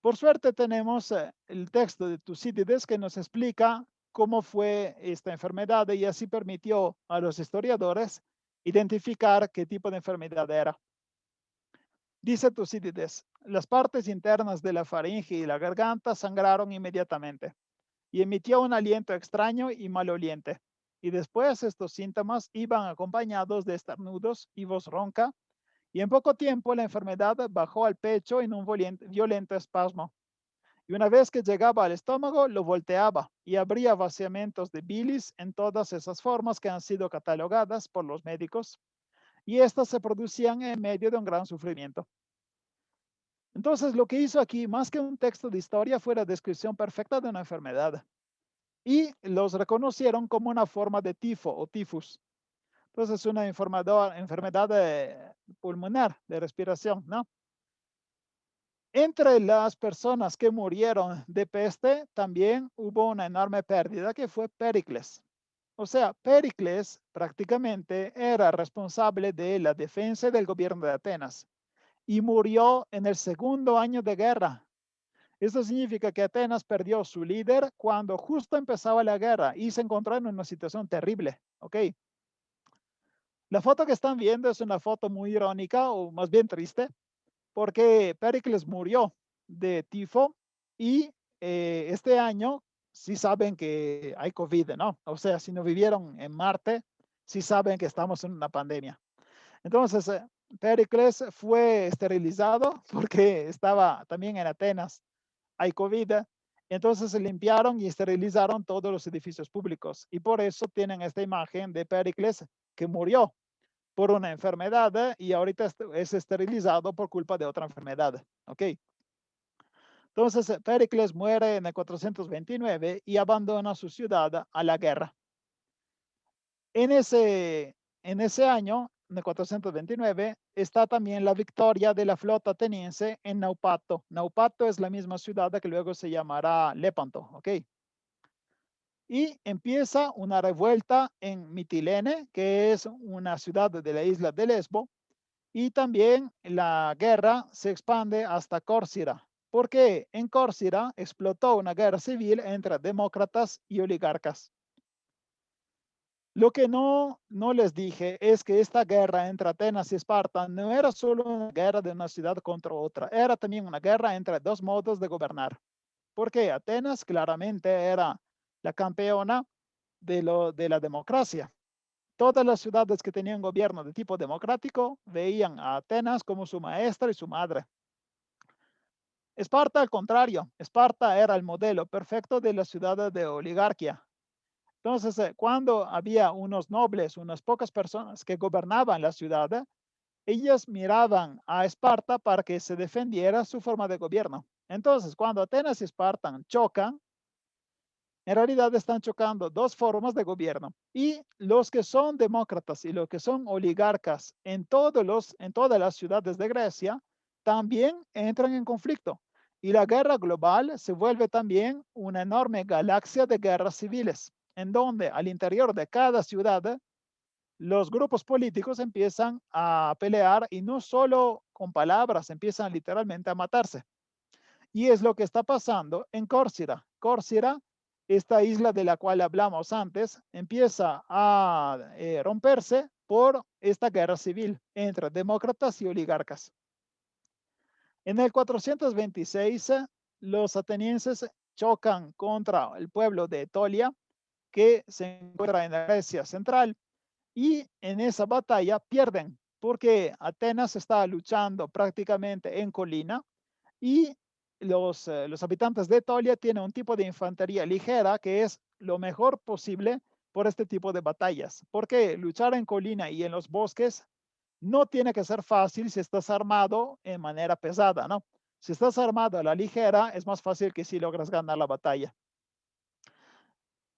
Por suerte tenemos el texto de Tucídides que nos explica cómo fue esta enfermedad y así permitió a los historiadores identificar qué tipo de enfermedad era. Dice Tucídides, las partes internas de la faringe y la garganta sangraron inmediatamente y emitió un aliento extraño y maloliente. Y después estos síntomas iban acompañados de estornudos y voz ronca, y en poco tiempo la enfermedad bajó al pecho en un violento espasmo. Y una vez que llegaba al estómago, lo volteaba y abría vaciamientos de bilis en todas esas formas que han sido catalogadas por los médicos, y estas se producían en medio de un gran sufrimiento. Entonces, lo que hizo aquí, más que un texto de historia, fue la descripción perfecta de una enfermedad. Y los reconocieron como una forma de tifo o tifus. Entonces, es una enfermedad pulmonar, de respiración, ¿no? Entre las personas que murieron de peste, también hubo una enorme pérdida que fue Pericles. O sea, Pericles prácticamente era responsable de la defensa del gobierno de Atenas y murió en el segundo año de guerra. Esto significa que Atenas perdió su líder cuando justo empezaba la guerra y se encontró en una situación terrible. ¿Ok? La foto que están viendo es una foto muy irónica o más bien triste porque Pericles murió de tifo y este año sí saben que hay COVID, ¿no? O sea, si no vivieron en Marte, sí saben que estamos en una pandemia. Entonces, Pericles fue esterilizado porque estaba también en Atenas, hay COVID. Entonces se limpiaron y esterilizaron todos los edificios públicos y por eso tienen esta imagen de Pericles que murió por una enfermedad y ahorita es esterilizado por culpa de otra enfermedad. ¿Ok? Entonces, Péricles muere en el 429 y abandona su ciudad a la guerra. En ese año, en el 429, está también la victoria de la flota ateniense en Naupato. Naupato es la misma ciudad que luego se llamará Lepanto, ¿ok? Y empieza una revuelta en Mitilene, que es una ciudad de la isla de Lesbo, y también la guerra se expande hasta Córcira, porque en Córcira explotó una guerra civil entre demócratas y oligarcas. Lo que no les dije es que esta guerra entre Atenas y Esparta no era solo una guerra de una ciudad contra otra, era también una guerra entre dos modos de gobernar, porque Atenas claramente era la campeona de la democracia. Todas las ciudades que tenían gobierno de tipo democrático veían a Atenas como su maestra y su madre. Esparta, al contrario, Esparta era el modelo perfecto de la ciudad de oligarquía. Entonces, cuando había unos nobles, unas pocas personas que gobernaban la ciudad, ellas miraban a Esparta para que se defendiera su forma de gobierno. Entonces, cuando Atenas y Esparta chocan, en realidad están chocando dos formas de gobierno. Y los que son demócratas y los que son oligarcas en todas las ciudades de Grecia también entran en conflicto. Y la guerra global se vuelve también una enorme galaxia de guerras civiles, en donde al interior de cada ciudad los grupos políticos empiezan a pelear y no solo con palabras, empiezan literalmente a matarse. Y es lo que está pasando en Córcira. Córcira, esta isla de la cual hablamos antes, empieza a romperse por esta guerra civil entre demócratas y oligarcas. En el 426, los atenienses chocan contra el pueblo de Etolia, que se encuentra en la Grecia central, y en esa batalla pierden, porque Atenas está luchando prácticamente en colina y los habitantes de Etolia tienen un tipo de infantería ligera que es lo mejor posible por este tipo de batallas, porque luchar en colina y en los bosques no tiene que ser fácil si estás armado en manera pesada, ¿no? Si estás armado a la ligera, es más fácil que si logras ganar la batalla.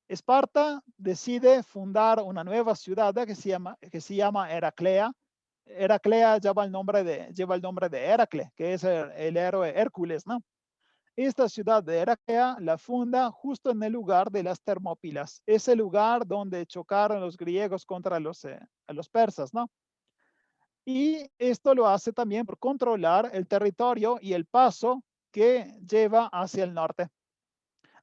Esparta decide fundar una nueva ciudad que se llama Heraclea. Heraclea lleva el nombre de Heracle, que es el héroe Hércules, ¿no? Esta ciudad de Heraclea la funda justo en el lugar de las Termópilas, ese lugar donde chocaron los griegos contra los persas, ¿no? Y esto lo hace también por controlar el territorio y el paso que lleva hacia el norte.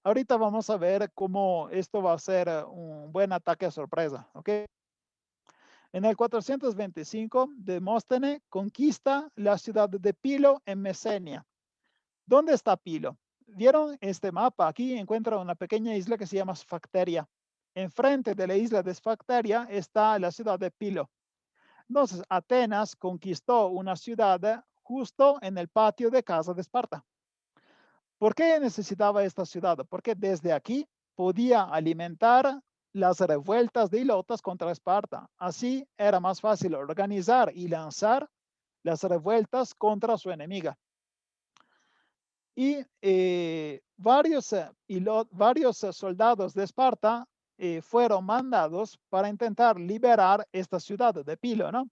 Ahorita vamos a ver cómo esto va a ser un buen ataque a sorpresa, ¿ok? En el 425, Demóstenes conquista la ciudad de Pilo en Mesenia. ¿Dónde está Pilo? ¿Vieron este mapa? Aquí encuentra una pequeña isla que se llama Sfacteria. Enfrente de la isla de Sfacteria está la ciudad de Pilo. Entonces, Atenas conquistó una ciudad justo en el patio de casa de Esparta. ¿Por qué necesitaba esta ciudad? Porque desde aquí podía alimentar las revueltas de ilotas contra Esparta. Así era más fácil organizar y lanzar las revueltas contra su enemiga. Y varios soldados de Esparta fueron mandados para intentar liberar esta ciudad de Pilo, ¿no?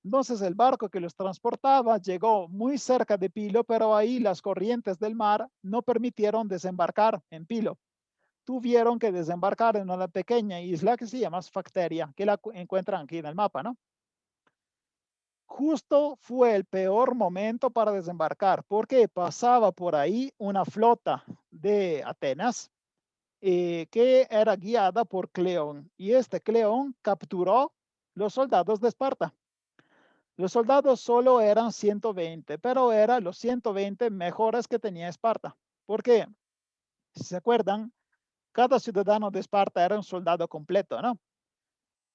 Entonces el barco que los transportaba llegó muy cerca de Pilo, pero ahí las corrientes del mar no permitieron desembarcar en Pilo. Tuvieron que desembarcar en una pequeña isla que se llama Sfacteria, que la encuentran aquí en el mapa, ¿no? Justo fue el peor momento para desembarcar, porque pasaba por ahí una flota de Atenas que era guiada por Cleón, y este Cleón capturó los soldados de Esparta. Los soldados solo eran 120, pero eran los 120 mejores que tenía Esparta. Porque, si se acuerdan, cada ciudadano de Esparta era un soldado completo, ¿no?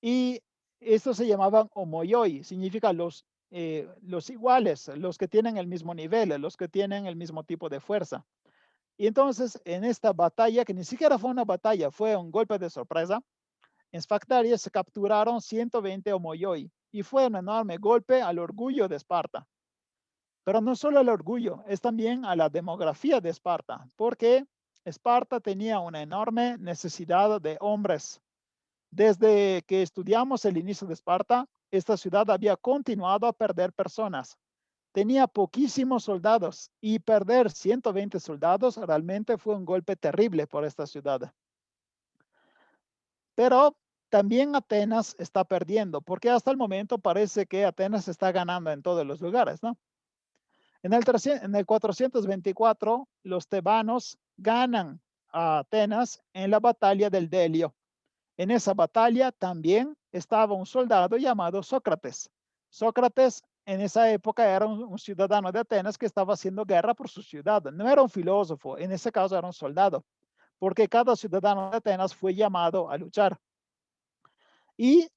Y estos se llamaban homoioi, significa los iguales, los que tienen el mismo nivel, los que tienen el mismo tipo de fuerza. Y entonces, en esta batalla, que ni siquiera fue una batalla, fue un golpe de sorpresa, En Sfactaria se capturaron 120 homoioi y fue un enorme golpe al orgullo de Esparta. Pero no solo el orgullo, es también a la demografía de Esparta, porque Esparta tenía una enorme necesidad de hombres. Desde que estudiamos el inicio de Esparta, esta ciudad había continuado a perder personas. Tenía poquísimos soldados y perder 120 soldados realmente fue un golpe terrible por esta ciudad. Pero también Atenas está perdiendo, porque hasta el momento parece que Atenas está ganando en todos los lugares, ¿no? En el 424, los tebanos ganan a Atenas en la batalla del Delio. En esa batalla también estaba un soldado llamado Sócrates. Sócrates en esa época era un ciudadano de Atenas que estaba haciendo guerra por su ciudad. No era un filósofo, en ese caso era un soldado, porque cada ciudadano de Atenas fue llamado a luchar. Y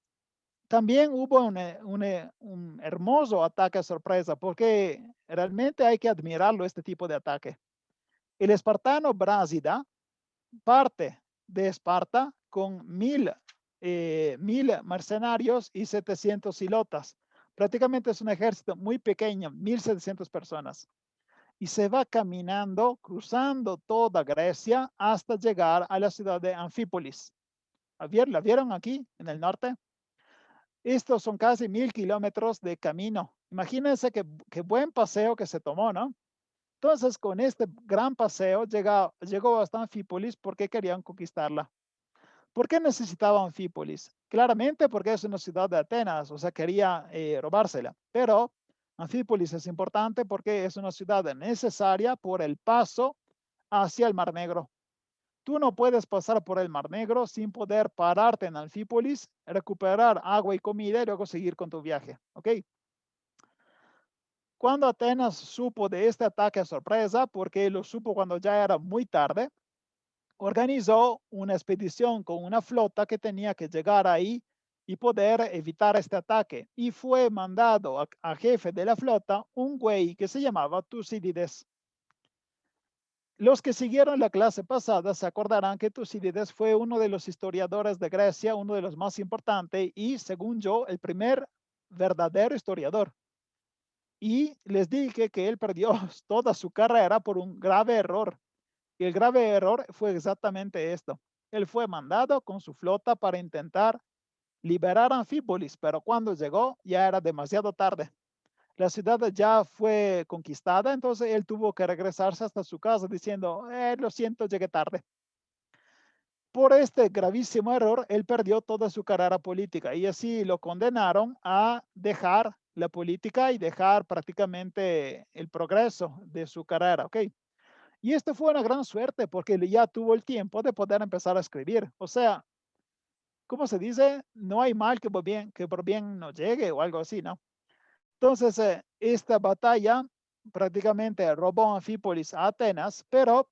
también hubo un hermoso ataque sorpresa, porque realmente hay que admirarlo, este tipo de ataque. El espartano Brásida parte de Esparta con 1000 mercenarios y 700 hilotas. Prácticamente es un ejército muy pequeño, 1700 personas. Y se va caminando, cruzando toda Grecia hasta llegar a la ciudad de Anfípolis. ¿La vieron aquí en el norte? Estos son casi 1000 kilómetros de camino. Imagínense qué buen paseo que se tomó, ¿no? Entonces, con este gran paseo llegó hasta Anfípolis porque querían conquistarla. ¿Por qué necesitaba Anfípolis? Claramente porque es una ciudad de Atenas, o sea, quería robársela. Pero Anfípolis es importante porque es una ciudad necesaria por el paso hacia el Mar Negro. Tú no puedes pasar por el Mar Negro sin poder pararte en Anfípolis, recuperar agua y comida y luego seguir con tu viaje. ¿Ok? Cuando Atenas supo de este ataque a sorpresa, porque lo supo cuando ya era muy tarde, organizó una expedición con una flota que tenía que llegar ahí y poder evitar este ataque. Y fue mandado a jefe de la flota un güey que se llamaba Tucídides. Los que siguieron la clase pasada se acordarán que Tucídides fue uno de los historiadores de Grecia, uno de los más importantes y, según yo, el primer verdadero historiador. Y les dije que él perdió toda su carrera por un grave error. Y el grave error fue exactamente esto. Él fue mandado con su flota para intentar liberar Anfípolis, pero cuando llegó ya era demasiado tarde. La ciudad ya fue conquistada, entonces él tuvo que regresarse hasta su casa diciendo, lo siento, llegué tarde. Por este gravísimo error, él perdió toda su carrera política y así lo condenaron a dejar la política y dejar prácticamente el progreso de su carrera, ¿ok? Y esto fue una gran suerte porque él ya tuvo el tiempo de poder empezar a escribir. O sea, ¿cómo se dice? No hay mal que por bien no llegue o algo así, ¿no? Entonces, esta batalla prácticamente robó Anfípolis a Atenas, pero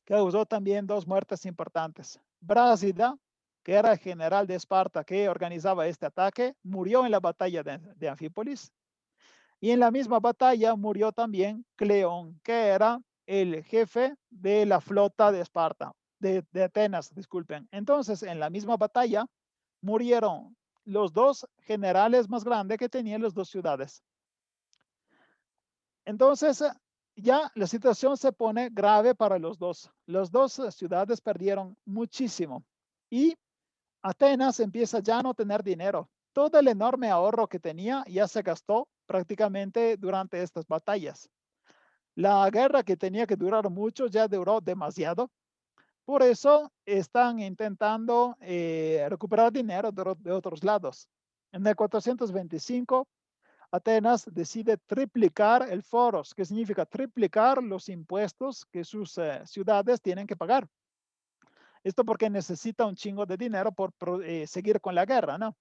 causó también dos muertes importantes. Brásida, que era el general de Esparta que organizaba este ataque, murió en la batalla de Anfípolis. Y en la misma batalla murió también Cleón, que era el jefe de la flota de Esparta, de Atenas, disculpen. Entonces, en la misma batalla murieron los dos generales más grandes que tenían las dos ciudades. Entonces, ya la situación se pone grave para los dos. Las dos ciudades perdieron muchísimo y Atenas empieza ya a no tener dinero. Todo el enorme ahorro que tenía ya se gastó prácticamente durante estas batallas. La guerra que tenía que durar mucho ya duró demasiado. Por eso están intentando recuperar dinero de otros lados. En el 425, Atenas decide triplicar el foros, que significa triplicar los impuestos que sus ciudades tienen que pagar. Esto porque necesita un chingo de dinero por seguir con la guerra, ¿no?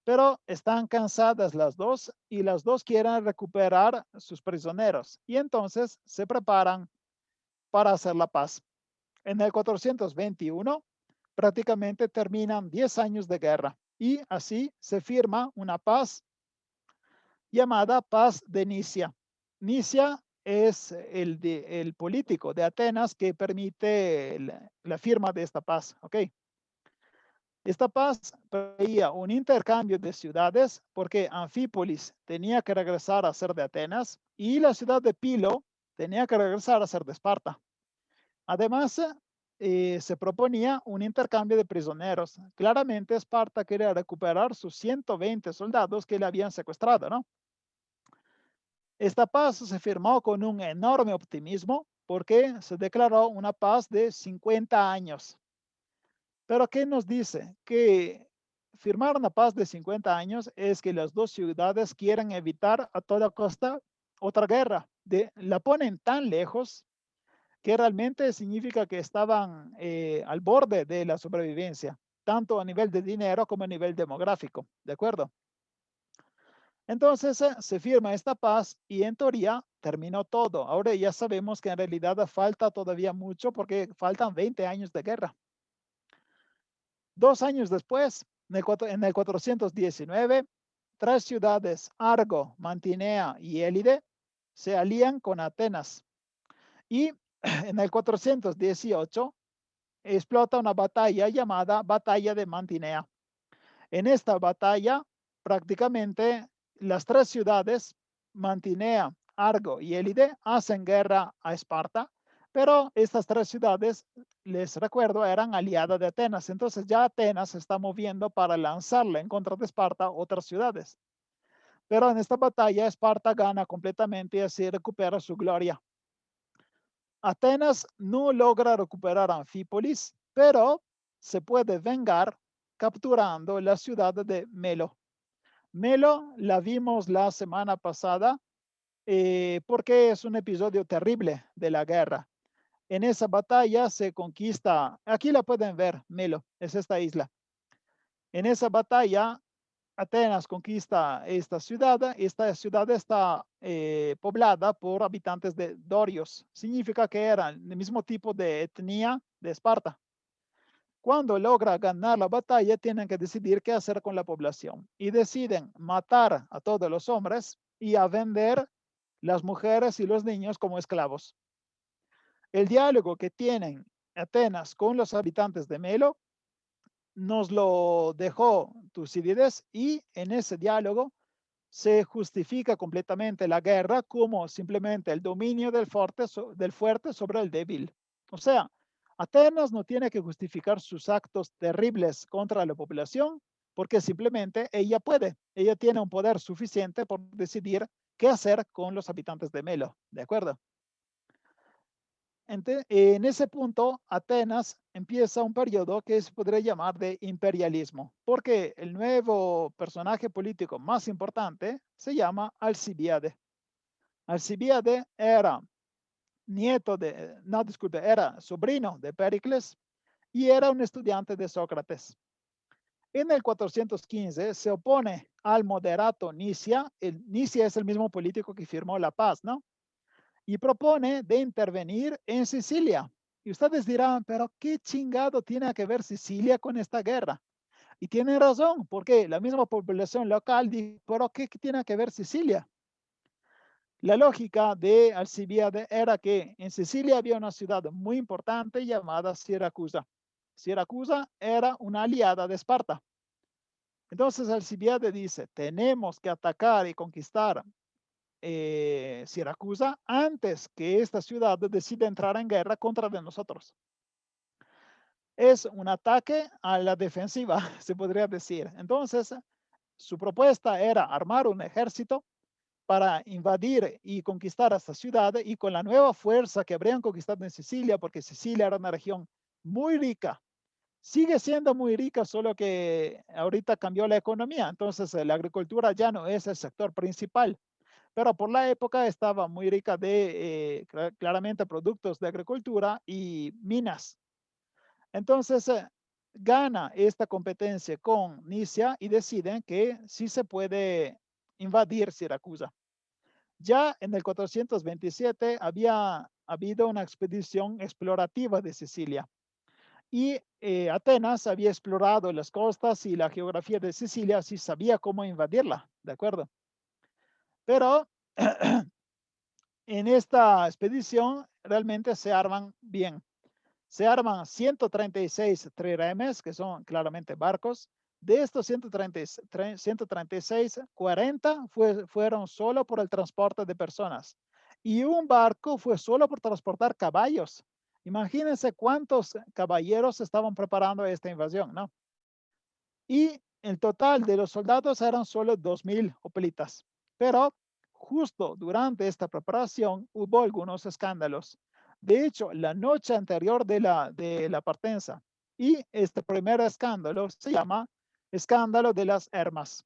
Pero están cansadas las dos y las dos quieren recuperar sus prisioneros y entonces se preparan para hacer la paz. En el 421 prácticamente terminan 10 años de guerra y así se firma una paz llamada Paz de Nicia. Nicia es el político de Atenas que permite la firma de esta paz, ¿ok? Esta paz preveía un intercambio de ciudades porque Anfípolis tenía que regresar a ser de Atenas y la ciudad de Pilo tenía que regresar a ser de Esparta. Además, se proponía un intercambio de prisioneros. Claramente, Esparta quería recuperar sus 120 soldados que le habían secuestrado, ¿no? Esta paz se firmó con un enorme optimismo porque se declaró una paz de 50 años. Pero ¿qué nos dice? Que firmar una paz de 50 años es que las dos ciudades quieren evitar a toda costa otra guerra. La ponen tan lejos que realmente significa que estaban al borde de la sobrevivencia, tanto a nivel de dinero como a nivel demográfico, ¿de acuerdo? Entonces se firma esta paz y en teoría terminó todo. Ahora ya sabemos que en realidad falta todavía mucho porque faltan 20 años de guerra. 2 años después, en el 419, tres ciudades, Argo, Mantinea y Élide, se alían con Atenas. Y en el 418 explota una batalla llamada Batalla de Mantinea. En esta batalla, prácticamente las tres ciudades, Mantinea, Argo y Élide, hacen guerra a Esparta, pero estas tres ciudades, les recuerdo, eran aliadas de Atenas. Entonces ya Atenas se está moviendo para lanzarle en contra de Esparta otras ciudades. Pero en esta batalla Esparta gana completamente y así recupera su gloria. Atenas no logra recuperar Anfípolis, pero se puede vengar capturando la ciudad de Melo. Melo la vimos la semana pasada porque es un episodio terrible de la guerra. En esa batalla se conquista, aquí la pueden ver, Melo, es esta isla. En esa batalla, Atenas conquista esta ciudad. Esta ciudad está poblada por habitantes de Dorios. Significa que eran el mismo tipo de etnia de Esparta. Cuando logra ganar la batalla, tienen que decidir qué hacer con la población y deciden matar a todos los hombres y a vender las mujeres y los niños como esclavos. El diálogo que tienen Atenas con los habitantes de Melo nos lo dejó Tucídides y en ese diálogo se justifica completamente la guerra como simplemente el dominio del fuerte sobre el débil. O sea, Atenas no tiene que justificar sus actos terribles contra la población porque simplemente ella puede, ella tiene un poder suficiente por decidir qué hacer con los habitantes de Melo, ¿de acuerdo? En ese punto, Atenas empieza un periodo que se podría llamar de imperialismo, porque el nuevo personaje político más importante se llama Alcibíade. Alcibíade era era sobrino de Pericles y era un estudiante de Sócrates. En el 415 se opone al moderato Nicia. Nicia es el mismo político que firmó la paz, ¿no? Y propone de intervenir en Sicilia. Y ustedes dirán, pero ¿qué chingado tiene que ver Sicilia con esta guerra? Y tienen razón, porque la misma población local dice, pero ¿qué tiene que ver Sicilia? La lógica de Alcibiade era que en Sicilia había una ciudad muy importante llamada Siracusa. Siracusa era una aliada de Esparta. Entonces Alcibiade dice, tenemos que atacar y conquistar Siracusa antes que esta ciudad decida entrar en guerra contra de nosotros. Es un ataque a la defensiva, se podría decir. Entonces, su propuesta era armar un ejército para invadir y conquistar esta ciudad y con la nueva fuerza que habrían conquistado en Sicilia, porque Sicilia era una región muy rica, sigue siendo muy rica, solo que ahorita cambió la economía, entonces la agricultura ya no es el sector principal, pero por la época estaba muy rica de claramente productos de agricultura y minas. Entonces gana esta competencia con Nicia y deciden que sí se puede invadir Siracusa. Ya en el 427 había habido una expedición explorativa de Sicilia y Atenas había explorado las costas y la geografía de Sicilia, así sabía cómo invadirla, ¿de acuerdo? Pero en esta expedición realmente se arman bien. se arman 136 triremes, que son claramente barcos. De estos 136, 40 fueron solo por el transporte de personas. Y un barco fue solo por transportar caballos. Imagínense cuántos caballeros estaban preparando esta invasión, ¿no? Y el total de los soldados eran solo 2.000 hoplitas. Pero justo durante esta preparación hubo algunos escándalos. De hecho, la noche anterior de la partenza. Y este primer escándalo se llama escándalo de las hermas.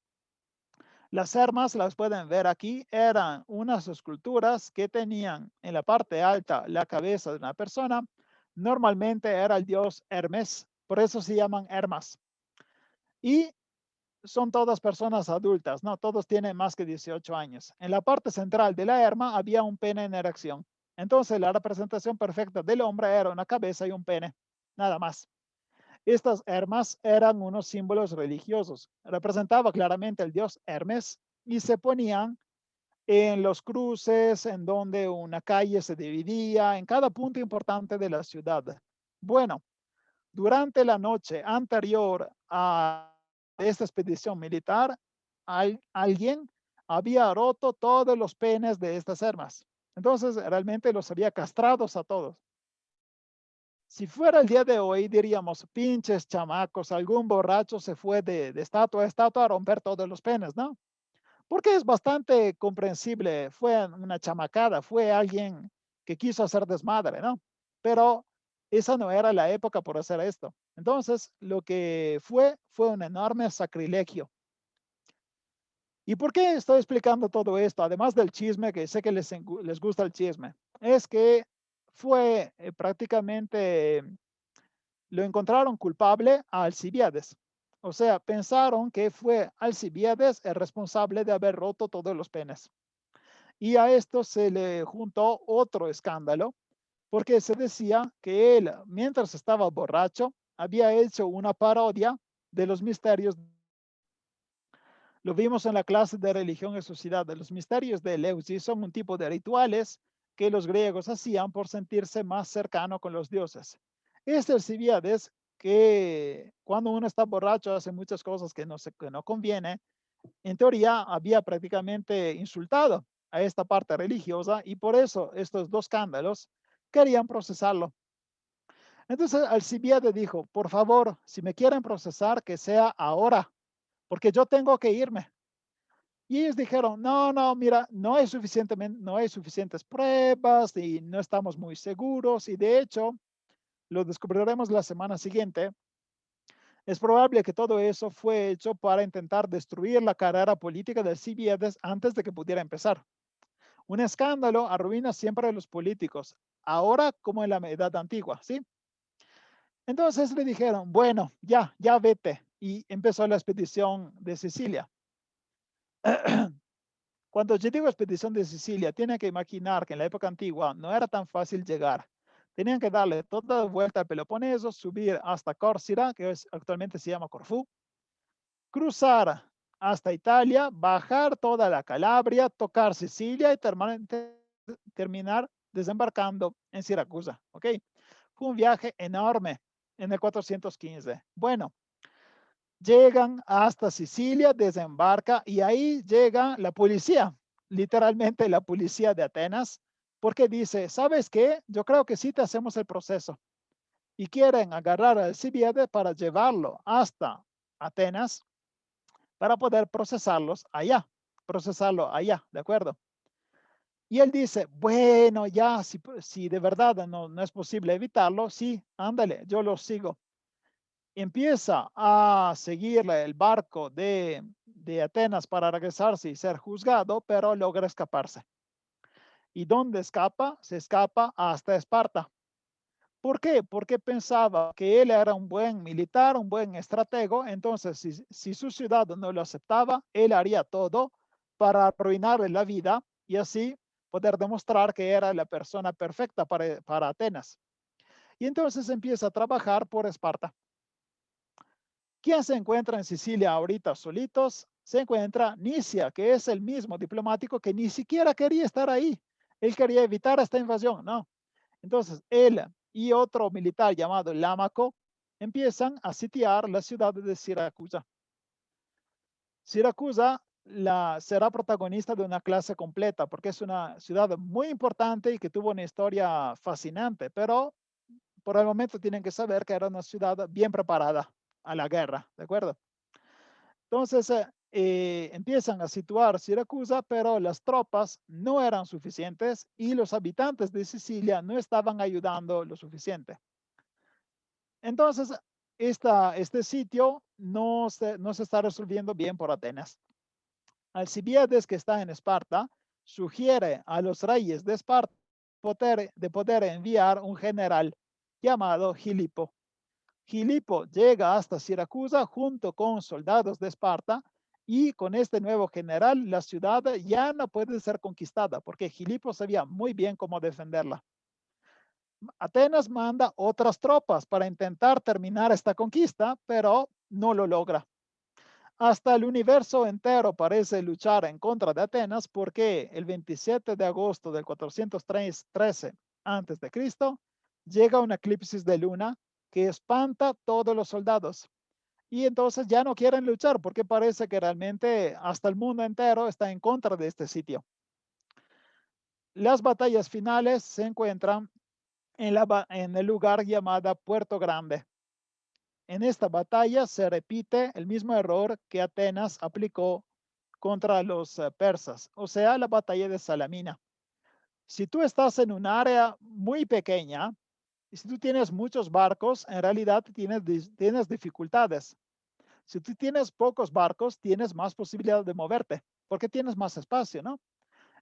Las hermas, las pueden ver aquí, eran unas esculturas que tenían en la parte alta la cabeza de una persona. Normalmente era el dios Hermes, por eso se llaman hermas. Y son todas personas adultas, ¿no? Todos tienen más que 18 años. En la parte central de la herma había un pene en erección. Entonces, la representación perfecta del hombre era una cabeza y un pene, nada más. Estas hermas eran unos símbolos religiosos. Representaba claramente el dios Hermes y se ponían en los cruces, en donde una calle se dividía, en cada punto importante de la ciudad. Bueno, durante la noche anterior a esta expedición militar, alguien había roto todos los penes de estas armas. Entonces, realmente los había castrados a todos. Si fuera el día de hoy, diríamos, pinches chamacos, algún borracho se fue de estatua a estatua a romper todos los penes, ¿no? Porque es bastante comprensible, fue una chamacada, fue alguien que quiso hacer desmadre, ¿no? Pero esa no era la época por hacer esto. Entonces, lo que fue un enorme sacrilegio. ¿Y por qué estoy explicando todo esto? Además del chisme, que sé que les gusta el chisme, es que fue prácticamente, lo encontraron culpable a Alcibiades. O sea, pensaron que fue Alcibiades el responsable de haber roto todos los penes. Y a esto se le juntó otro escándalo, porque se decía que él, mientras estaba borracho, había hecho una parodia de los misterios. Lo vimos en la clase de religión y sociedad. De los misterios de Eleusis son un tipo de rituales que los griegos hacían por sentirse más cercano con los dioses. Este Alcibiades, que cuando uno está borracho hace muchas cosas que no conviene, en teoría había prácticamente insultado a esta parte religiosa y por eso estos dos escándalos querían procesarlo. Entonces Alcibiades dijo, por favor, si me quieren procesar, que sea ahora, porque yo tengo que irme. Y ellos dijeron, no, no, mira, no hay suficientes pruebas y no estamos muy seguros. Y de hecho, lo descubriremos la semana siguiente. Es probable que todo eso fue hecho para intentar destruir la carrera política de Alcibiades antes de que pudiera empezar. Un escándalo arruina siempre a los políticos, ahora como en la Edad Antigua, ¿sí? Entonces le dijeron, bueno, ya vete. Y empezó la expedición de Sicilia. Cuando yo digo expedición de Sicilia, tienen que imaginar que en la época antigua no era tan fácil llegar. Tenían que darle toda la vuelta al Peloponeso, subir hasta Córcira, que actualmente se llama Corfú, cruzar hasta Italia, bajar toda la Calabria, tocar Sicilia y terminar desembarcando en Siracusa. ¿Ok? Fue un viaje enorme en el 415. Bueno, llegan hasta Sicilia, desembarca y ahí llega la policía, literalmente la policía de Atenas, porque dice, ¿sabes qué? Yo creo que sí te hacemos el proceso. Y quieren agarrar a Alcibiades para llevarlo hasta Atenas para poder procesarlo allá, ¿de acuerdo? Y él dice, bueno, ya, si de verdad no es posible evitarlo, sí, ándale, yo lo sigo. Empieza a seguir el barco de Atenas para regresarse y ser juzgado, pero logra escaparse. ¿Y dónde escapa? Se escapa hasta Esparta. ¿Por qué? Porque pensaba que él era un buen militar, un buen estratego, entonces si su ciudad no lo aceptaba, él haría todo para arruinarle la vida y así poder demostrar que era la persona perfecta para Atenas. Y entonces empieza a trabajar por Esparta. ¿Quién se encuentra en Sicilia ahorita solitos? Se encuentra Nicia, que es el mismo diplomático que ni siquiera quería estar ahí. Él quería evitar esta invasión, ¿no? Entonces, él y otro militar llamado Lámaco empiezan a sitiar la ciudad de Siracusa. Siracusa será protagonista de una clase completa porque es una ciudad muy importante y que tuvo una historia fascinante, pero por el momento tienen que saber que era una ciudad bien preparada a la guerra, ¿de acuerdo? Entonces empiezan a situar Siracusa, pero las tropas no eran suficientes y los habitantes de Sicilia no estaban ayudando lo suficiente. Entonces, este sitio no se está resolviendo bien por Atenas. Alcibiades, que está en Esparta, sugiere a los reyes de Esparta de poder enviar un general llamado Gilipo. Gilipo llega hasta Siracusa junto con soldados de Esparta y con este nuevo general la ciudad ya no puede ser conquistada porque Gilipo sabía muy bien cómo defenderla. Atenas manda otras tropas para intentar terminar esta conquista, pero no lo logra. Hasta el universo entero parece luchar en contra de Atenas porque el 27 de agosto del 413 a.C. llega un eclipsis de luna que espanta a todos los soldados. Y entonces ya no quieren luchar porque parece que realmente hasta el mundo entero está en contra de este sitio. Las batallas finales se encuentran en el lugar llamado Puerto Grande. En esta batalla se repite el mismo error que Atenas aplicó contra los persas, o sea, la batalla de Salamina. Si tú estás en un área muy pequeña y si tú tienes muchos barcos, en realidad tienes dificultades. Si tú tienes pocos barcos, tienes más posibilidad de moverte porque tienes más espacio, ¿no?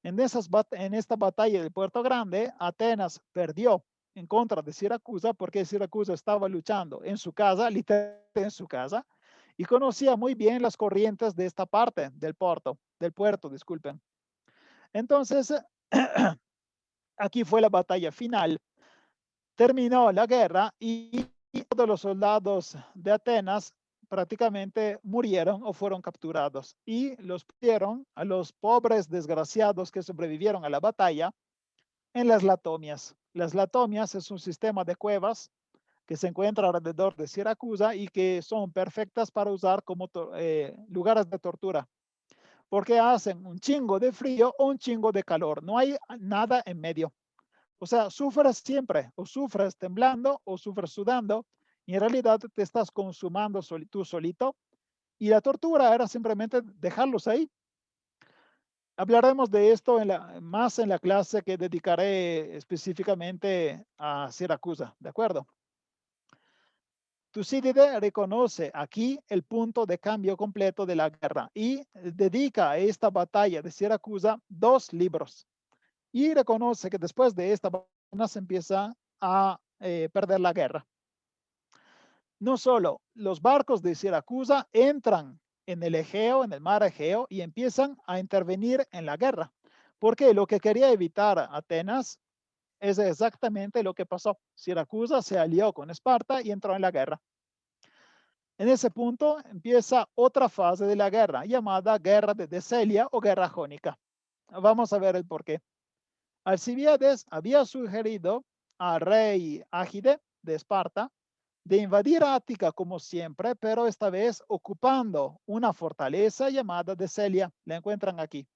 En esta batalla de Puerto Grande, Atenas perdió en contra de Siracusa porque Siracusa estaba luchando en su casa, literalmente en su casa, y conocía muy bien las corrientes de esta parte del puerto, disculpen. Entonces, aquí fue la batalla final. Terminó la guerra y todos los soldados de Atenas prácticamente murieron o fueron capturados y los pusieron a los pobres desgraciados que sobrevivieron a la batalla en las latomias. Las latomias es un sistema de cuevas que se encuentra alrededor de Siracusa y que son perfectas para usar como lugares de tortura, porque hacen un chingo de frío o un chingo de calor. No hay nada en medio. O sea, sufres siempre, o sufres temblando o sufres sudando, y en realidad te estás consumando tú solito. Y la tortura era simplemente dejarlos ahí. Hablaremos de esto más en la clase que dedicaré específicamente a Siracusa, ¿de acuerdo? Tucídide reconoce aquí el punto de cambio completo de la guerra y dedica a esta batalla de Siracusa 2 libros. Y reconoce que después de esta batalla se empieza a perder la guerra. No solo los barcos de Siracusa entran en el Egeo, en el mar Egeo, y empiezan a intervenir en la guerra, porque lo que quería evitar Atenas es exactamente lo que pasó. Siracusa se alió con Esparta y entró en la guerra. En ese punto empieza otra fase de la guerra, llamada Guerra de Deselia o Guerra Jónica. Vamos a ver el porqué. Alcibiades había sugerido al rey Ágide de Esparta de invadir Ática como siempre, pero esta vez ocupando una fortaleza llamada Deselia. La encuentran aquí.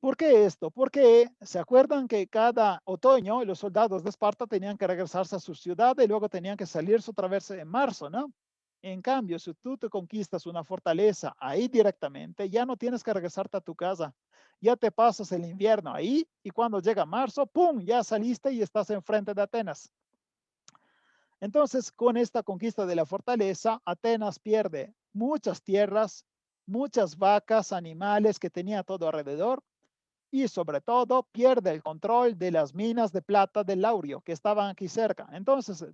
¿Por qué esto? Porque se acuerdan que cada otoño los soldados de Esparta tenían que regresarse a su ciudad y luego tenían que salirse otra vez en marzo, ¿no? En cambio, si tú te conquistas una fortaleza ahí directamente, ya no tienes que regresarte a tu casa. Ya te pasas el invierno ahí y cuando llega marzo, ¡pum!, ya saliste y estás enfrente de Atenas. Entonces, con esta conquista de la fortaleza, Atenas pierde muchas tierras, muchas vacas, animales que tenía todo alrededor y sobre todo pierde el control de las minas de plata del Laurio que estaban aquí cerca. Entonces,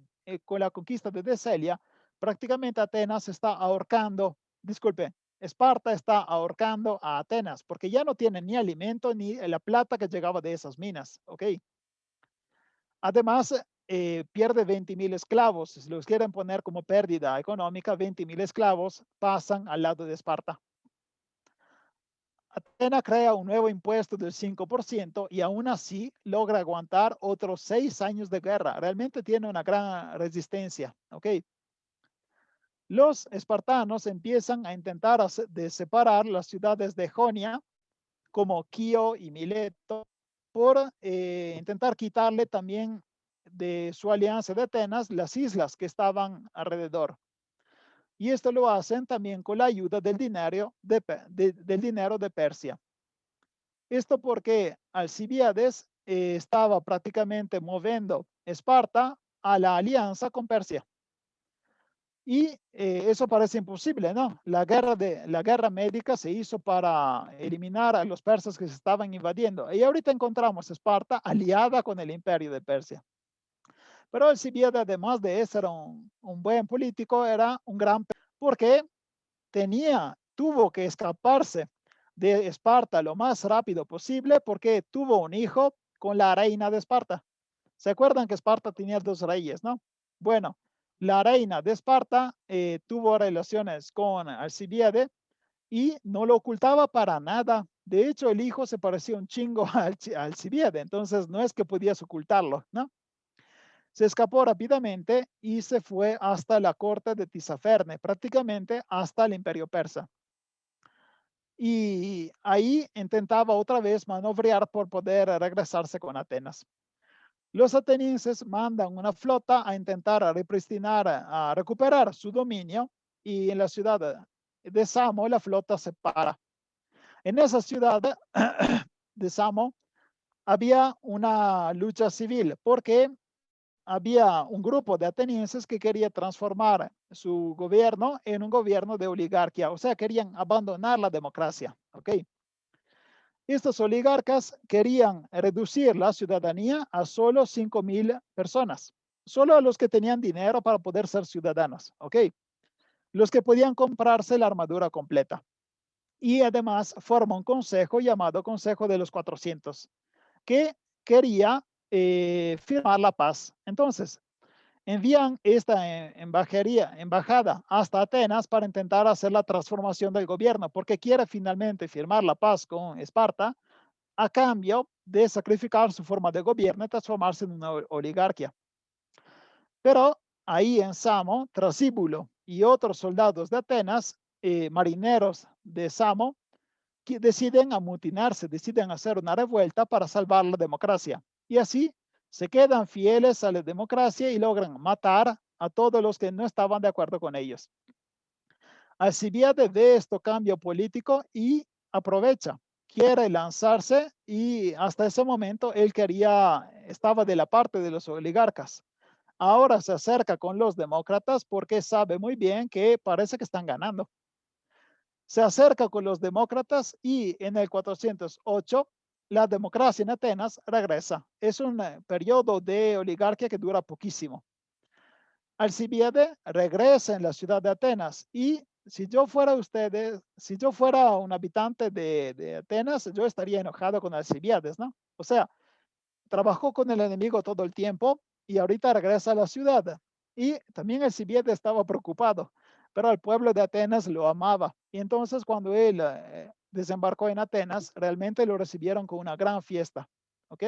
con la conquista de Deselia, prácticamente Atenas está ahorcando, disculpe, Esparta está ahorcando a Atenas porque ya no tiene ni alimento ni la plata que llegaba de esas minas, ¿ok? Además, pierde 20,000 esclavos. Si los quieren poner como pérdida económica, 20,000 esclavos pasan al lado de Esparta. Atena crea un nuevo impuesto del 5% y aún así logra aguantar otros 6 años de guerra. Realmente tiene una gran resistencia. ¿Ok? Los espartanos empiezan a intentar de separar las ciudades de Jonia, como Quío y Mileto, por intentar quitarle también de su alianza de Atenas las islas que estaban alrededor. Y esto lo hacen también con la ayuda del dinero de Persia. Esto porque Alcibíades estaba prácticamente moviendo Esparta a la alianza con Persia. Y eso parece imposible, ¿no? La guerra médica se hizo para eliminar a los persas que se estaban invadiendo. Y ahorita encontramos Esparta aliada con el imperio de Persia. Pero Alcibíades, además de ser un buen político, era un gran, porque tuvo que escaparse de Esparta lo más rápido posible porque tuvo un hijo con la reina de Esparta. ¿Se acuerdan que Esparta tenía 2 reyes, no? Bueno, la reina de Esparta tuvo relaciones con Alcibíades y no lo ocultaba para nada. De hecho, el hijo se parecía un chingo a Alcibíades, entonces no es que podías ocultarlo, ¿no? Se escapó rápidamente y se fue hasta la corte de Tisaferne, prácticamente hasta el imperio persa. Y ahí intentaba otra vez manobrear por poder regresarse con Atenas. Los atenienses mandan una flota a intentar repristinar, a recuperar su dominio, y en la ciudad de Samo la flota se para. En esa ciudad de Samo había una lucha civil porque había un grupo de atenienses que quería transformar su gobierno en un gobierno de oligarquía, o sea, querían abandonar la democracia. ¿Ok? Estos oligarcas querían reducir la ciudadanía a solo 5,000 personas, solo a los que tenían dinero para poder ser ciudadanos, ¿ok? Los que podían comprarse la armadura completa. Y además forma un consejo llamado Consejo de los 400, que quería firmar la paz. Entonces, envían esta embajada hasta Atenas para intentar hacer la transformación del gobierno, porque quiere finalmente firmar la paz con Esparta a cambio de sacrificar su forma de gobierno y transformarse en una oligarquía. Pero ahí en Samo, Trasíbulo y otros soldados de Atenas, marineros de Samo, que deciden amutinarse, deciden hacer una revuelta para salvar la democracia. Y así se quedan fieles a la democracia y logran matar a todos los que no estaban de acuerdo con ellos. Alcibíades ve esto cambio político y aprovecha, quiere lanzarse, y hasta ese momento él estaba de la parte de los oligarcas. Ahora se acerca con los demócratas porque sabe muy bien que parece que están ganando. Se acerca con los demócratas y en el 408 la democracia en Atenas regresa. Es un periodo de oligarquía que dura poquísimo. Alcibíades regresa en la ciudad de Atenas y si yo fuera un habitante de Atenas, yo estaría enojado con Alcibíades, ¿no? O sea, trabajó con el enemigo todo el tiempo y ahorita regresa a la ciudad. Y también Alcibíades estaba preocupado, pero el pueblo de Atenas lo amaba. Y entonces cuando él desembarcó en Atenas, realmente lo recibieron con una gran fiesta, ¿ok?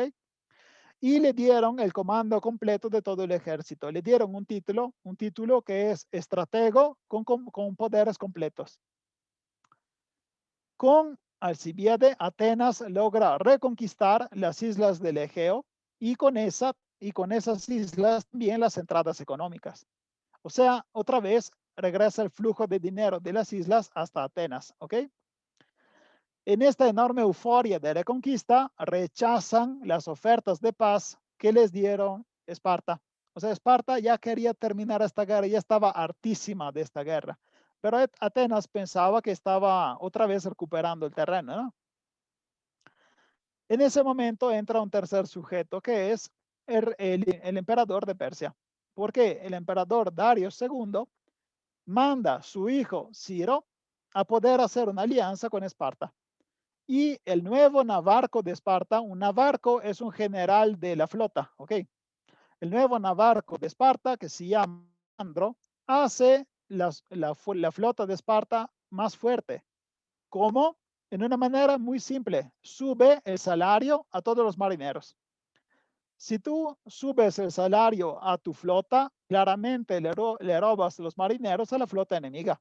Y le dieron el comando completo de todo el ejército. Le dieron un título que es estratego con poderes completos. Con Alcibíades, Atenas logra reconquistar las islas del Egeo y con esas islas también las entradas económicas. O sea, otra vez regresa el flujo de dinero de las islas hasta Atenas, ¿ok? En esta enorme euforia de reconquista, rechazan las ofertas de paz que les dieron Esparta. O sea, Esparta ya quería terminar esta guerra, ya estaba hartísima de esta guerra. Pero Atenas pensaba que estaba otra vez recuperando el terreno, ¿no? En ese momento entra un tercer sujeto que es el emperador de Persia. Porque el emperador Dario II manda a su hijo Ciro a poder hacer una alianza con Esparta. Y el nuevo navarco de Esparta, un navarco es un general de la flota, ¿ok? El nuevo navarco de Esparta, que se llama Andro, hace la flota de Esparta más fuerte. ¿Cómo? En una manera muy simple, sube el salario a todos los marineros. Si tú subes el salario a tu flota, claramente le robas los marineros a la flota enemiga.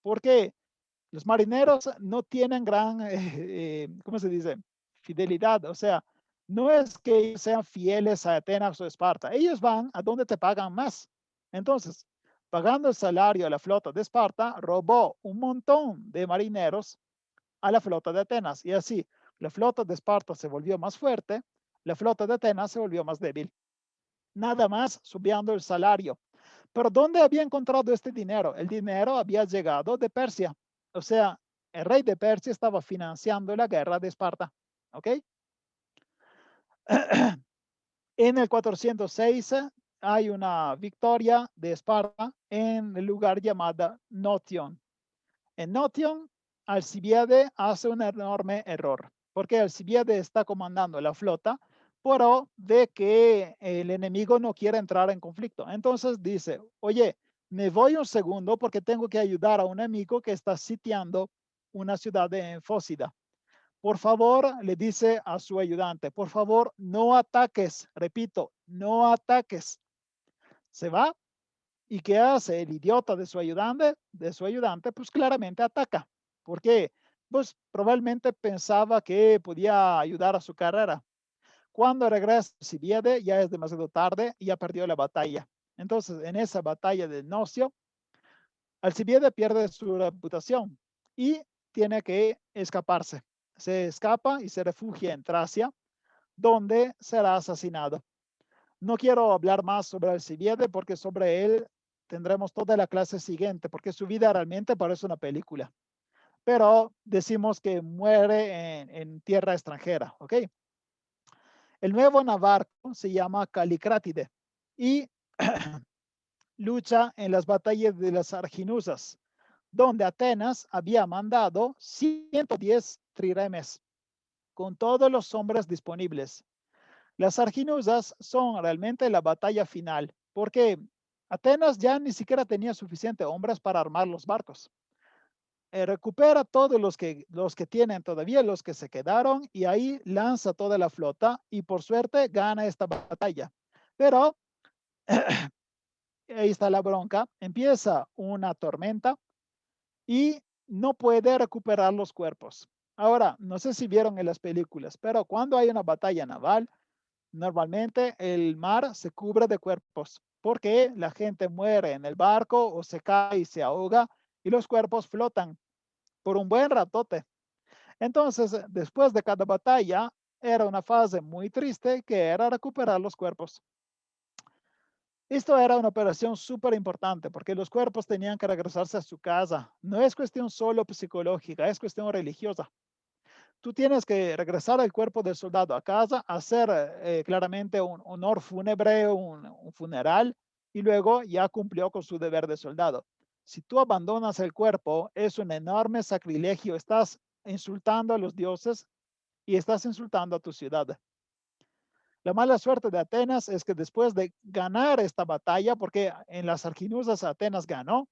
Porque los marineros no tienen gran, ¿cómo se dice? Fidelidad. O sea, no es que ellos sean fieles a Atenas o Esparta. Ellos van a donde te pagan más. Entonces, pagando el salario a la flota de Esparta, robó un montón de marineros a la flota de Atenas. Y así, la flota de Esparta se volvió más fuerte, la flota de Atenas se volvió más débil. Nada más subiendo el salario. Pero ¿dónde había encontrado este dinero? El dinero había llegado de Persia. O sea, el rey de Persia estaba financiando la guerra de Esparta. ¿Ok? En el 406 hay una victoria de Esparta en el lugar llamado Notion. En Notion, Alcibiade hace un enorme error, porque Alcibiade está comandando la flota, pero ve que el enemigo no quiere entrar en conflicto. Entonces dice, oye, me voy un segundo porque tengo que ayudar a un amigo que está sitiando una ciudad de Fócida. Por favor, le dice a su ayudante, por favor, no ataques. Repito, no ataques. Se va y ¿qué hace el idiota de su ayudante? Pues claramente ataca. ¿Por qué? Pues probablemente pensaba que podía ayudar a su carrera. Cuando regresa Alcibiade ya es demasiado tarde y ya perdió la batalla. Entonces, en esa batalla de Nocio, Alcibiade pierde su reputación y tiene que escaparse. Se escapa y se refugia en Tracia, donde será asesinado. No quiero hablar más sobre Alcibiade porque sobre él tendremos toda la clase siguiente, porque su vida realmente parece una película. Pero decimos que muere en tierra extranjera, ¿ok? El nuevo Navarco se llama Calicrátide y lucha en las batallas de las Arginusas, donde Atenas había mandado 110 triremes con todos los hombres disponibles. Las Arginusas son realmente la batalla final, porque Atenas ya ni siquiera tenía suficientes hombres para armar los barcos. Recupera todos los que tienen todavía, los que se quedaron, y ahí lanza toda la flota y por suerte gana esta batalla. Pero ahí está la bronca, empieza una tormenta y no puede recuperar los cuerpos. Ahora, no sé si vieron en las películas, pero cuando hay una batalla naval, normalmente el mar se cubre de cuerpos porque la gente muere en el barco o se cae y se ahoga y los cuerpos flotan por un buen ratote. Entonces, después de cada batalla, era una fase muy triste que era recuperar los cuerpos. Esto era una operación súper importante porque los cuerpos tenían que regresarse a su casa. No es cuestión solo psicológica, es cuestión religiosa. Tú tienes que regresar el cuerpo del soldado a casa, hacer claramente un honor fúnebre, un funeral, y luego ya cumplió con su deber de soldado. Si tú abandonas el cuerpo, es un enorme sacrilegio. Estás insultando a los dioses y estás insultando a tu ciudad. La mala suerte de Atenas es que después de ganar esta batalla, porque en las Arginusas Atenas ganó,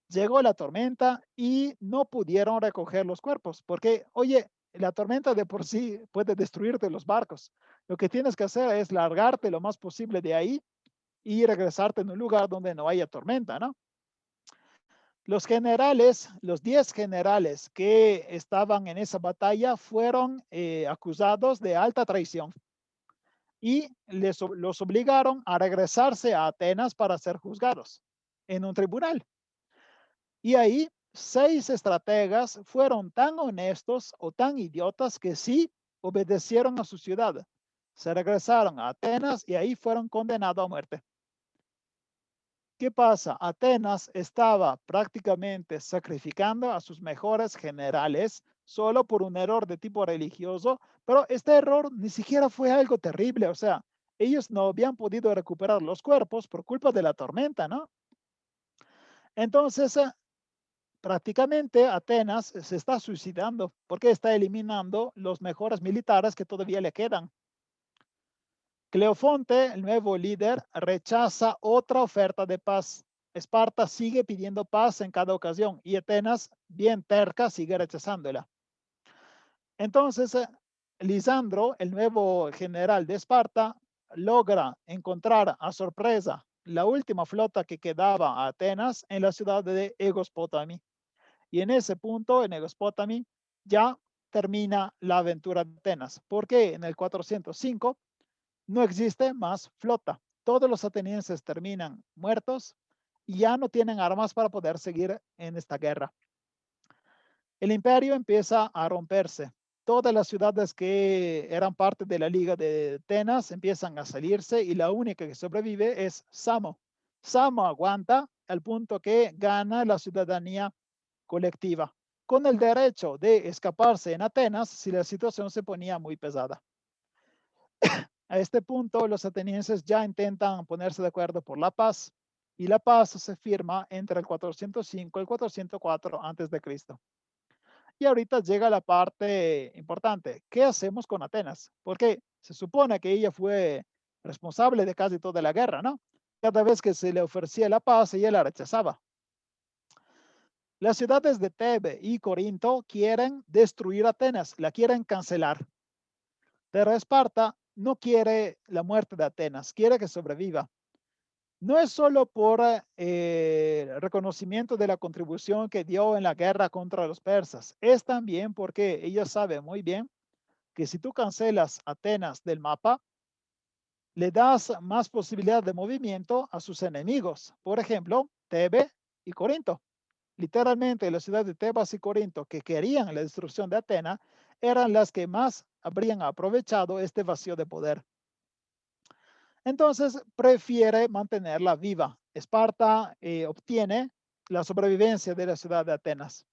llegó la tormenta y no pudieron recoger los cuerpos, porque, oye, la tormenta de por sí puede destruirte los barcos. Lo que tienes que hacer es largarte lo más posible de ahí y regresarte en un lugar donde no haya tormenta, ¿no? Los generales, los 10 generales que estaban en esa batalla fueron acusados de alta traición y los obligaron a regresarse a Atenas para ser juzgados en un tribunal. Y ahí 6 estrategas fueron tan honestos o tan idiotas que sí obedecieron a su ciudad. Se regresaron a Atenas y ahí fueron condenados a muerte. ¿Qué pasa? Atenas estaba prácticamente sacrificando a sus mejores generales solo por un error de tipo religioso, pero este error ni siquiera fue algo terrible. O sea, ellos no habían podido recuperar los cuerpos por culpa de la tormenta, ¿no? Entonces, prácticamente Atenas se está suicidando porque está eliminando los mejores militares que todavía le quedan. Cleofonte, el nuevo líder, rechaza otra oferta de paz. Esparta sigue pidiendo paz en cada ocasión y Atenas, bien terca, sigue rechazándola. Entonces, Lisandro, el nuevo general de Esparta, logra encontrar a sorpresa la última flota que quedaba a Atenas en la ciudad de Egospotami. Y en ese punto, en Egospotami, ya termina la aventura de Atenas, porque en el 405 no existe más flota. Todos los atenienses terminan muertos y ya no tienen armas para poder seguir en esta guerra. El imperio empieza a romperse. Todas las ciudades que eran parte de la Liga de Atenas empiezan a salirse y la única que sobrevive es Samo. Samo aguanta al punto que gana la ciudadanía colectiva, con el derecho de escaparse en Atenas si la situación se ponía muy pesada. A este punto, los atenienses ya intentan ponerse de acuerdo por la paz y la paz se firma entre el 405 y el 404 a.C. Y ahorita llega la parte importante. ¿Qué hacemos con Atenas? Porque se supone que ella fue responsable de casi toda la guerra, ¿no? Cada vez que se le ofrecía la paz, ella la rechazaba. Las ciudades de Tebe y Corinto quieren destruir Atenas, la quieren cancelar. Pero Esparta no quiere la muerte de Atenas, quiere que sobreviva. No es solo por reconocimiento de la contribución que dio en la guerra contra los persas, es también porque ellos saben muy bien que si tú cancelas Atenas del mapa, le das más posibilidad de movimiento a sus enemigos. Por ejemplo, Tebe y Corinto. Literalmente, las ciudades de Tebas y Corinto que querían la destrucción de Atenas eran las que más habrían aprovechado este vacío de poder. Entonces, prefiere mantenerla viva. Esparta obtiene la sobrevivencia de la ciudad de Atenas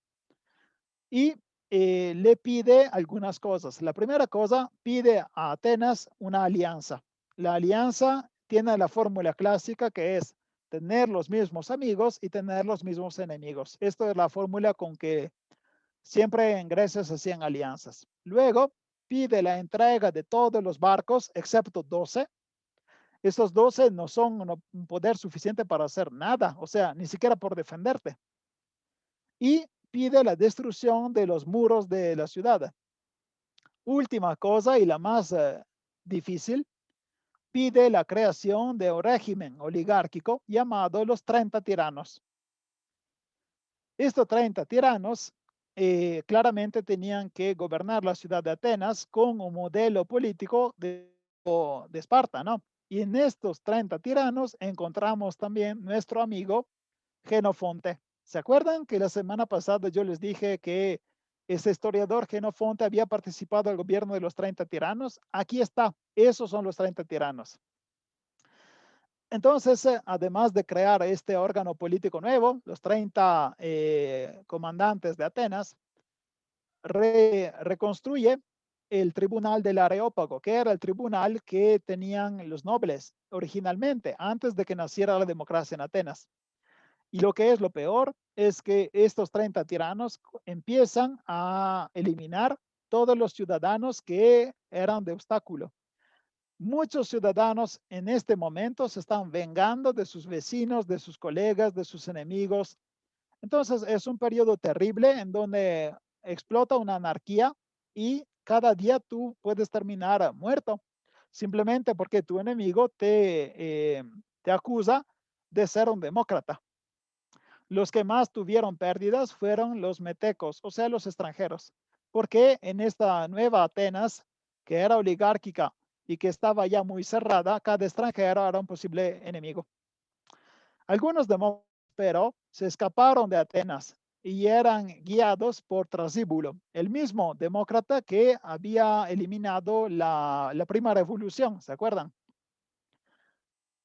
y le pide algunas cosas. La primera cosa, pide a Atenas una alianza. La alianza tiene la fórmula clásica que es tener los mismos amigos y tener los mismos enemigos. Esto es la fórmula con que siempre en Grecia se hacían alianzas. Luego, pide la entrega de todos los barcos, excepto 12. Estos 12 no son un poder suficiente para hacer nada, o sea, ni siquiera por defenderte. Y pide la destrucción de los muros de la ciudad. Última cosa y la más difícil, pide la creación de un régimen oligárquico llamado los 30 tiranos. Estos 30 tiranos claramente tenían que gobernar la ciudad de Atenas con un modelo político de Esparta, ¿no? Y en estos 30 tiranos encontramos también nuestro amigo Genofonte. ¿Se acuerdan que la semana pasada yo les dije que ese historiador Genofonte había participado al gobierno de los 30 tiranos? Aquí está, esos son los 30 tiranos. Entonces, además de crear este órgano político nuevo, los 30 comandantes de Atenas, reconstruye el tribunal del Areópago, que era el tribunal que tenían los nobles originalmente, antes de que naciera la democracia en Atenas. Y lo que es lo peor es que estos 30 tiranos empiezan a eliminar todos los ciudadanos que eran de obstáculo. Muchos ciudadanos en este momento se están vengando de sus vecinos, de sus colegas, de sus enemigos. Entonces es un periodo terrible en donde explota una anarquía y cada día tú puedes terminar muerto, simplemente porque tu enemigo te acusa de ser un demócrata. Los que más tuvieron pérdidas fueron los metecos, o sea, los extranjeros, porque en esta nueva Atenas, que era oligárquica y que estaba ya muy cerrada, cada extranjero era un posible enemigo. Algunos demócratas, pero se escaparon de Atenas y eran guiados por Trasíbulo, el mismo demócrata que había eliminado la prima revolución, ¿se acuerdan?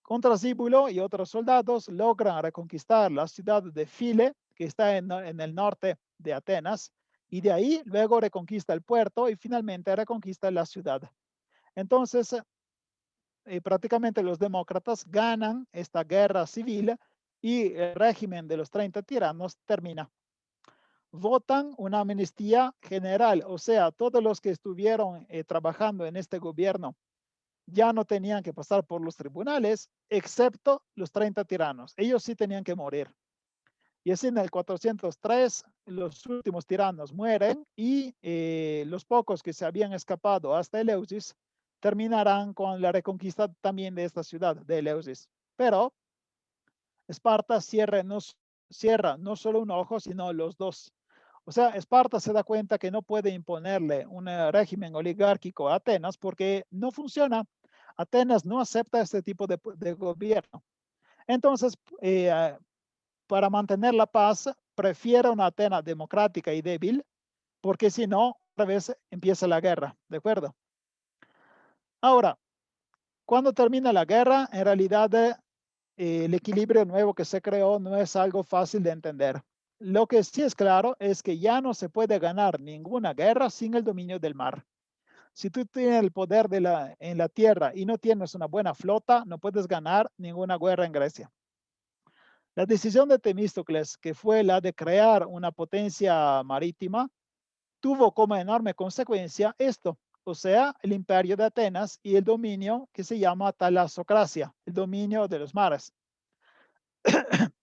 Con Trasíbulo y otros soldados logran reconquistar la ciudad de File, que está en el norte de Atenas, y de ahí luego reconquista el puerto y finalmente reconquista la ciudad. Entonces, prácticamente los demócratas ganan esta guerra civil y el régimen de los 30 tiranos termina. Votan una amnistía general, o sea, todos los que estuvieron trabajando en este gobierno ya no tenían que pasar por los tribunales, excepto los 30 tiranos. Ellos sí tenían que morir. Y así en el 403 los últimos tiranos mueren y los pocos que se habían escapado hasta Eleusis terminarán con la reconquista también de esta ciudad, de Eleusis. Pero Esparta cierra no solo un ojo, sino los dos. O sea, Esparta se da cuenta que no puede imponerle un régimen oligárquico a Atenas porque no funciona. Atenas no acepta este tipo de gobierno. Entonces, para mantener la paz, prefiere una Atenas democrática y débil, porque si no, otra vez empieza la guerra, ¿de acuerdo? Ahora, cuando termina la guerra, en realidad el equilibrio nuevo que se creó no es algo fácil de entender. Lo que sí es claro es que ya no se puede ganar ninguna guerra sin el dominio del mar. Si tú tienes el poder en la tierra y no tienes una buena flota, no puedes ganar ninguna guerra en Grecia. La decisión de Temístocles, que fue la de crear una potencia marítima, tuvo como enorme consecuencia esto, o sea, el imperio de Atenas y el dominio que se llama talasocracia, el dominio de los mares.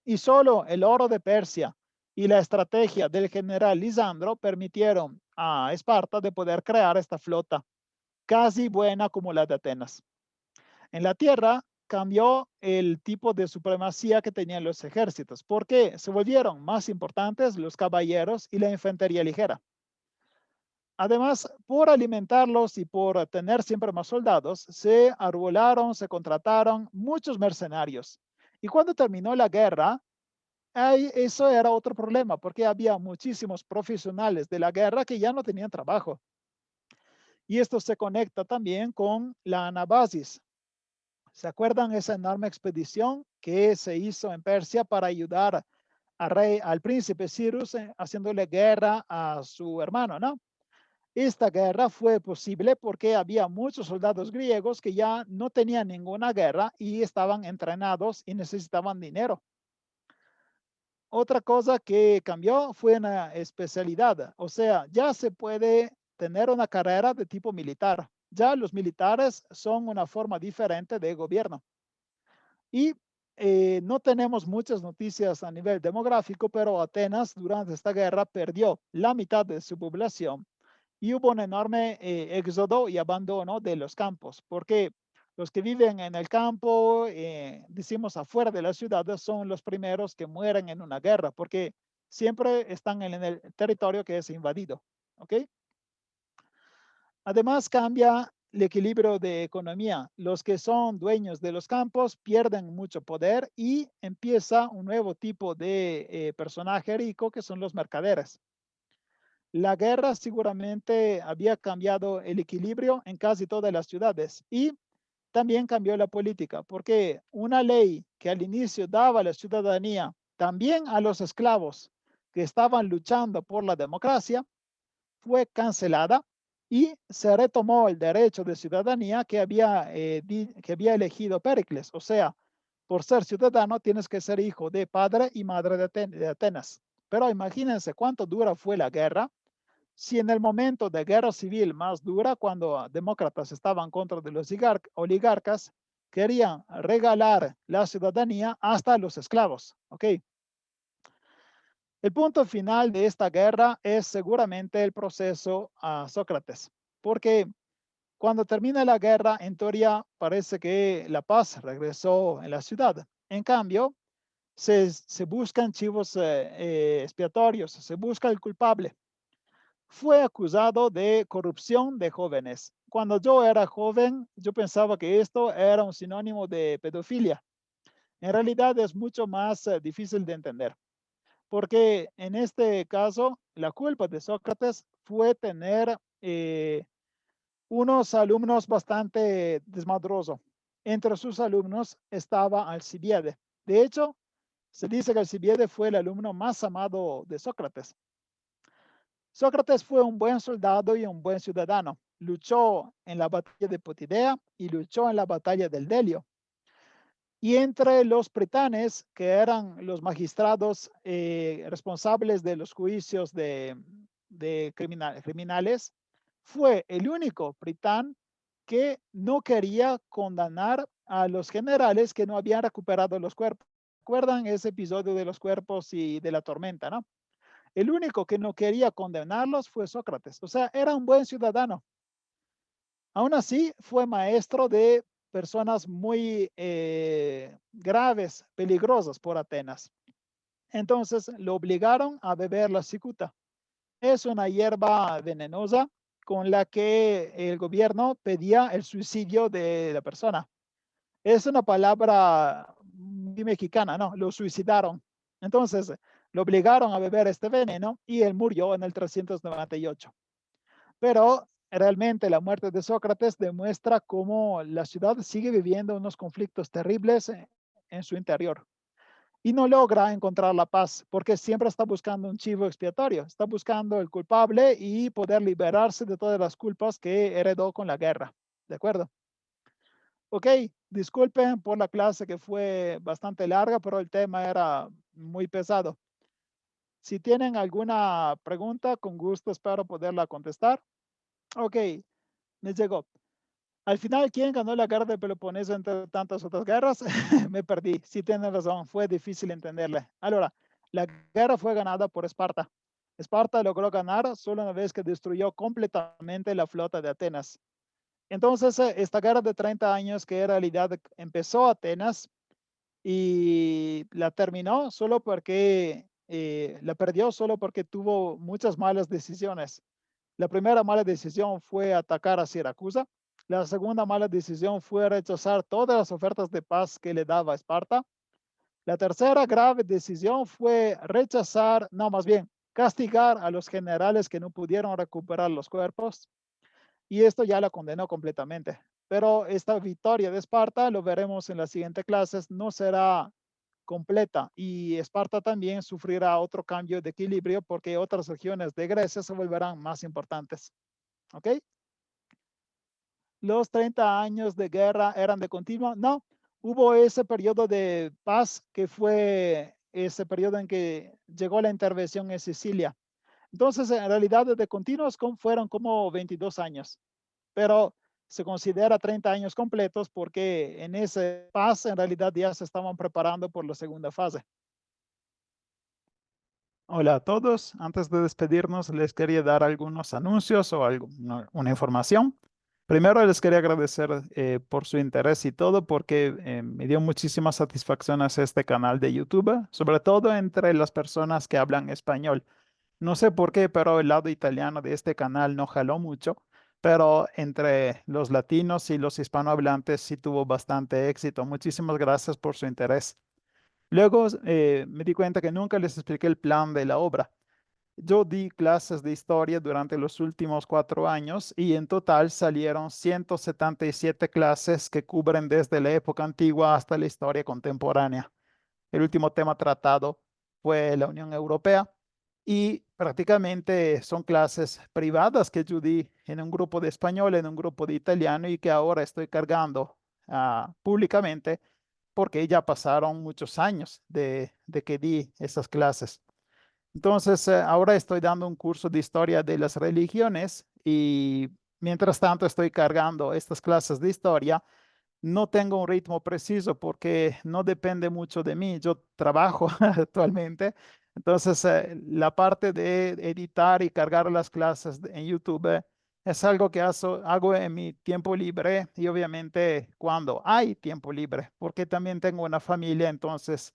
Y solo el oro de Persia y la estrategia del general Lisandro permitieron a Esparta de poder crear esta flota, casi buena como la de Atenas. En la tierra cambió el tipo de supremacía que tenían los ejércitos, porque se volvieron más importantes los caballeros y la infantería ligera. Además, por alimentarlos y por tener siempre más soldados, se arbolaron, se contrataron muchos mercenarios. Y cuando terminó la guerra, eso era otro problema, porque había muchísimos profesionales de la guerra que ya no tenían trabajo. Y esto se conecta también con la anabasis. ¿Se acuerdan esa enorme expedición que se hizo en Persia para ayudar al príncipe Cyrus haciéndole guerra a su hermano, ¿no? Esta guerra fue posible porque había muchos soldados griegos que ya no tenían ninguna guerra y estaban entrenados y necesitaban dinero. Otra cosa que cambió fue una especialidad, o sea, ya se puede tener una carrera de tipo militar. Ya los militares son una forma diferente de gobierno. Y no tenemos muchas noticias a nivel demográfico, pero Atenas durante esta guerra perdió la mitad de su población y hubo un enorme éxodo y abandono de los campos, porque los que viven en el campo, decimos afuera de las ciudades, son los primeros que mueren en una guerra, porque siempre están en el territorio que es invadido. ¿Ok? Además, cambia el equilibrio de economía. Los que son dueños de los campos pierden mucho poder y empieza un nuevo tipo de personaje rico que son los mercaderes. La guerra seguramente había cambiado el equilibrio en casi todas las ciudades y también cambió la política, porque una ley que al inicio daba la ciudadanía también a los esclavos que estaban luchando por la democracia fue cancelada y se retomó el derecho de ciudadanía que había elegido Pericles. O sea, por ser ciudadano tienes que ser hijo de padre y madre de Atenas. Pero imagínense cuánto dura fue la guerra. Si en el momento de guerra civil más dura, cuando demócratas estaban contra de los oligarcas, querían regalar la ciudadanía hasta a los esclavos. ¿Ok? El punto final de esta guerra es seguramente el proceso a Sócrates, porque cuando termina la guerra, en teoría parece que la paz regresó en la ciudad. En cambio, se buscan chivos expiatorios, se busca el culpable. Fue acusado de corrupción de jóvenes. Cuando yo era joven, yo pensaba que esto era un sinónimo de pedofilia. En realidad es mucho más difícil de entender porque en este caso la culpa de Sócrates fue tener unos alumnos bastante desmadrosos. Entre sus alumnos estaba Alcibiade. De hecho, se dice que Alcibiade fue el alumno más amado de Sócrates. Sócrates fue un buen soldado y un buen ciudadano. Luchó en la batalla de Potidea y luchó en la batalla del Delio. Y entre los pritanes, que eran los magistrados responsables de los juicios de criminales, fue el único pritán que no quería condenar a los generales que no habían recuperado los cuerpos. ¿Recuerdan ese episodio de los cuerpos y de la tormenta, no? El único que no quería condenarlos fue Sócrates. O sea, era un buen ciudadano. Aún así, fue maestro de personas muy graves, peligrosas por Atenas. Entonces, lo obligaron a beber la cicuta. Es una hierba venenosa con la que el gobierno pedía el suicidio de la persona. Es una palabra muy mexicana, ¿no? Lo suicidaron. Entonces, lo obligaron a beber este veneno y él murió en el 398. Pero realmente la muerte de Sócrates demuestra cómo la ciudad sigue viviendo unos conflictos terribles en su interior y no logra encontrar la paz porque siempre está buscando un chivo expiatorio, está buscando el culpable y poder liberarse de todas las culpas que heredó con la guerra. ¿De acuerdo? Ok, disculpen por la clase que fue bastante larga, pero el tema era muy pesado. Si tienen alguna pregunta, con gusto espero poderla contestar. Ok, me llegó. Al final, ¿quién ganó la guerra de Peloponeso entre tantas otras guerras? Me perdí. Sí, tienen razón, fue difícil entenderle. Ahora, la guerra fue ganada por Esparta. Esparta logró ganar solo una vez que destruyó completamente la flota de Atenas. Entonces, esta guerra de 30 años que en realidad empezó Atenas y la terminó solo porque, la perdió solo porque tuvo muchas malas decisiones. La primera mala decisión fue atacar a Siracusa. La segunda mala decisión fue rechazar todas las ofertas de paz que le daba Esparta. La tercera grave decisión fue rechazar, no, más bien, castigar a los generales que no pudieron recuperar los cuerpos. Y esto ya la condenó completamente. Pero esta victoria de Esparta, lo veremos en las siguientes clases, no será completa y Esparta también sufrirá otro cambio de equilibrio porque otras regiones de Grecia se volverán más importantes. ¿Ok? Los 30 años de guerra eran de continuo. No, hubo ese periodo de paz que fue ese periodo en que llegó la intervención en Sicilia. Entonces, en realidad, de continuos fueron como 22 años, pero se considera 30 años completos porque en ese paz en realidad ya se estaban preparando por la segunda fase. Hola a todos. Antes de despedirnos, les quería dar algunos anuncios o una información. Primero, les quería agradecer por su interés y todo, porque me dio muchísimas satisfacciones este canal de YouTube, sobre todo entre las personas que hablan español. No sé por qué, pero el lado italiano de este canal no jaló mucho, pero entre los latinos y los hispanohablantes sí tuvo bastante éxito. Muchísimas gracias por su interés. Luego me di cuenta que nunca les expliqué el plan de la obra. Yo di clases de historia durante los últimos 4 años y en total salieron 177 clases que cubren desde la época antigua hasta la historia contemporánea. El último tema tratado fue la Unión Europea y prácticamente son clases privadas que yo di en un grupo de español, en un grupo de italiano y que ahora estoy cargando públicamente porque ya pasaron muchos años de que di esas clases. Entonces, ahora estoy dando un curso de historia de las religiones y mientras tanto estoy cargando estas clases de historia. No tengo un ritmo preciso porque no depende mucho de mí. Yo trabajo actualmente. Entonces, la parte de editar y cargar las clases en YouTube es algo que hago en mi tiempo libre y obviamente cuando hay tiempo libre, porque también tengo una familia, entonces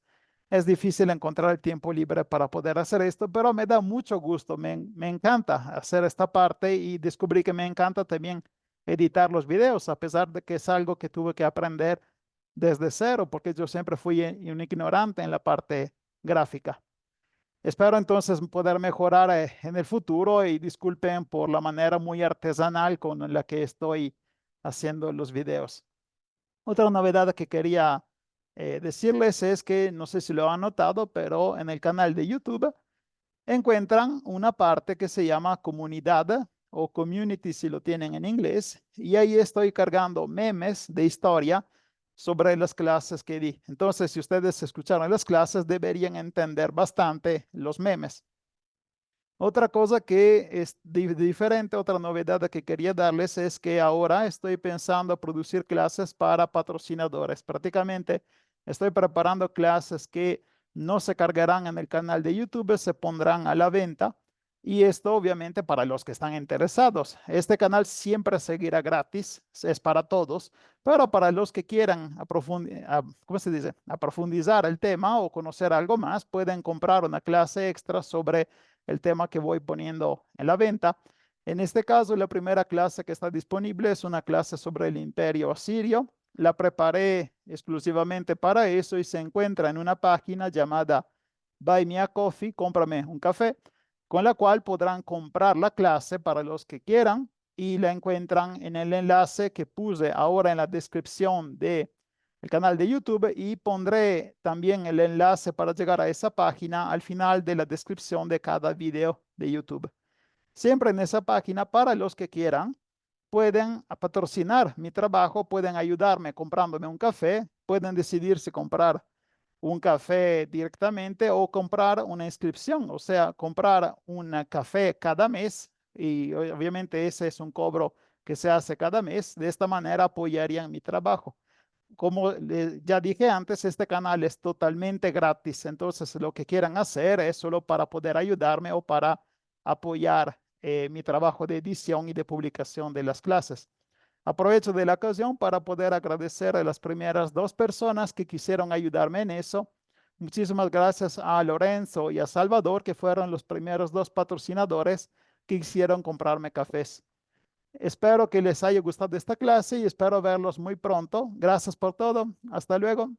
es difícil encontrar el tiempo libre para poder hacer esto, pero me da mucho gusto, me encanta hacer esta parte y descubrí que me encanta también editar los videos, a pesar de que es algo que tuve que aprender desde cero, porque yo siempre fui un ignorante en la parte gráfica. Espero entonces poder mejorar en el futuro y disculpen por la manera muy artesanal con la que estoy haciendo los videos. Otra novedad que quería decirles es que, no sé si lo han notado, pero en el canal de YouTube encuentran una parte que se llama comunidad o community si lo tienen en inglés, y ahí estoy cargando memes de historia sobre las clases que di. Entonces, si ustedes escucharon las clases, deberían entender bastante los memes. Otra cosa que es diferente, otra novedad que quería darles es que ahora estoy pensando producir clases para patrocinadores. Prácticamente Estoy preparando clases que no se cargarán en el canal de YouTube, se pondrán a la venta. Y esto obviamente para los que están interesados. Este canal siempre seguirá gratis, es para todos, pero para los que quieran ¿cómo se dice? A profundizar el tema o conocer algo más, pueden comprar una clase extra sobre el tema que voy poniendo en la venta. En este caso, la primera clase que está disponible es una clase sobre el Imperio Asirio. La preparé exclusivamente para eso y se encuentra en una página llamada Buy Me a Coffee, cómprame un café, con la cual podrán comprar la clase para los que quieran y la encuentran en el enlace que puse ahora en la descripción del canal de YouTube y pondré también el enlace para llegar a esa página al final de la descripción de cada video de YouTube. Siempre en esa página, para los que quieran, pueden patrocinar mi trabajo, pueden ayudarme comprándome un café, pueden decidir si comprar un café directamente o comprar una inscripción, o sea, comprar un café cada mes y obviamente ese es un cobro que se hace cada mes. De esta manera apoyarían mi trabajo. Como ya dije antes, este canal es totalmente gratis, entonces lo que quieran hacer es solo para poder ayudarme o para apoyar mi trabajo de edición y de publicación de las clases. Aprovecho de la ocasión para poder agradecer a las primeras dos personas que quisieron ayudarme en eso. Muchísimas gracias a Lorenzo y a Salvador, que fueron los primeros dos patrocinadores que quisieron comprarme cafés. Espero que les haya gustado esta clase y espero verlos muy pronto. Gracias por todo. Hasta luego.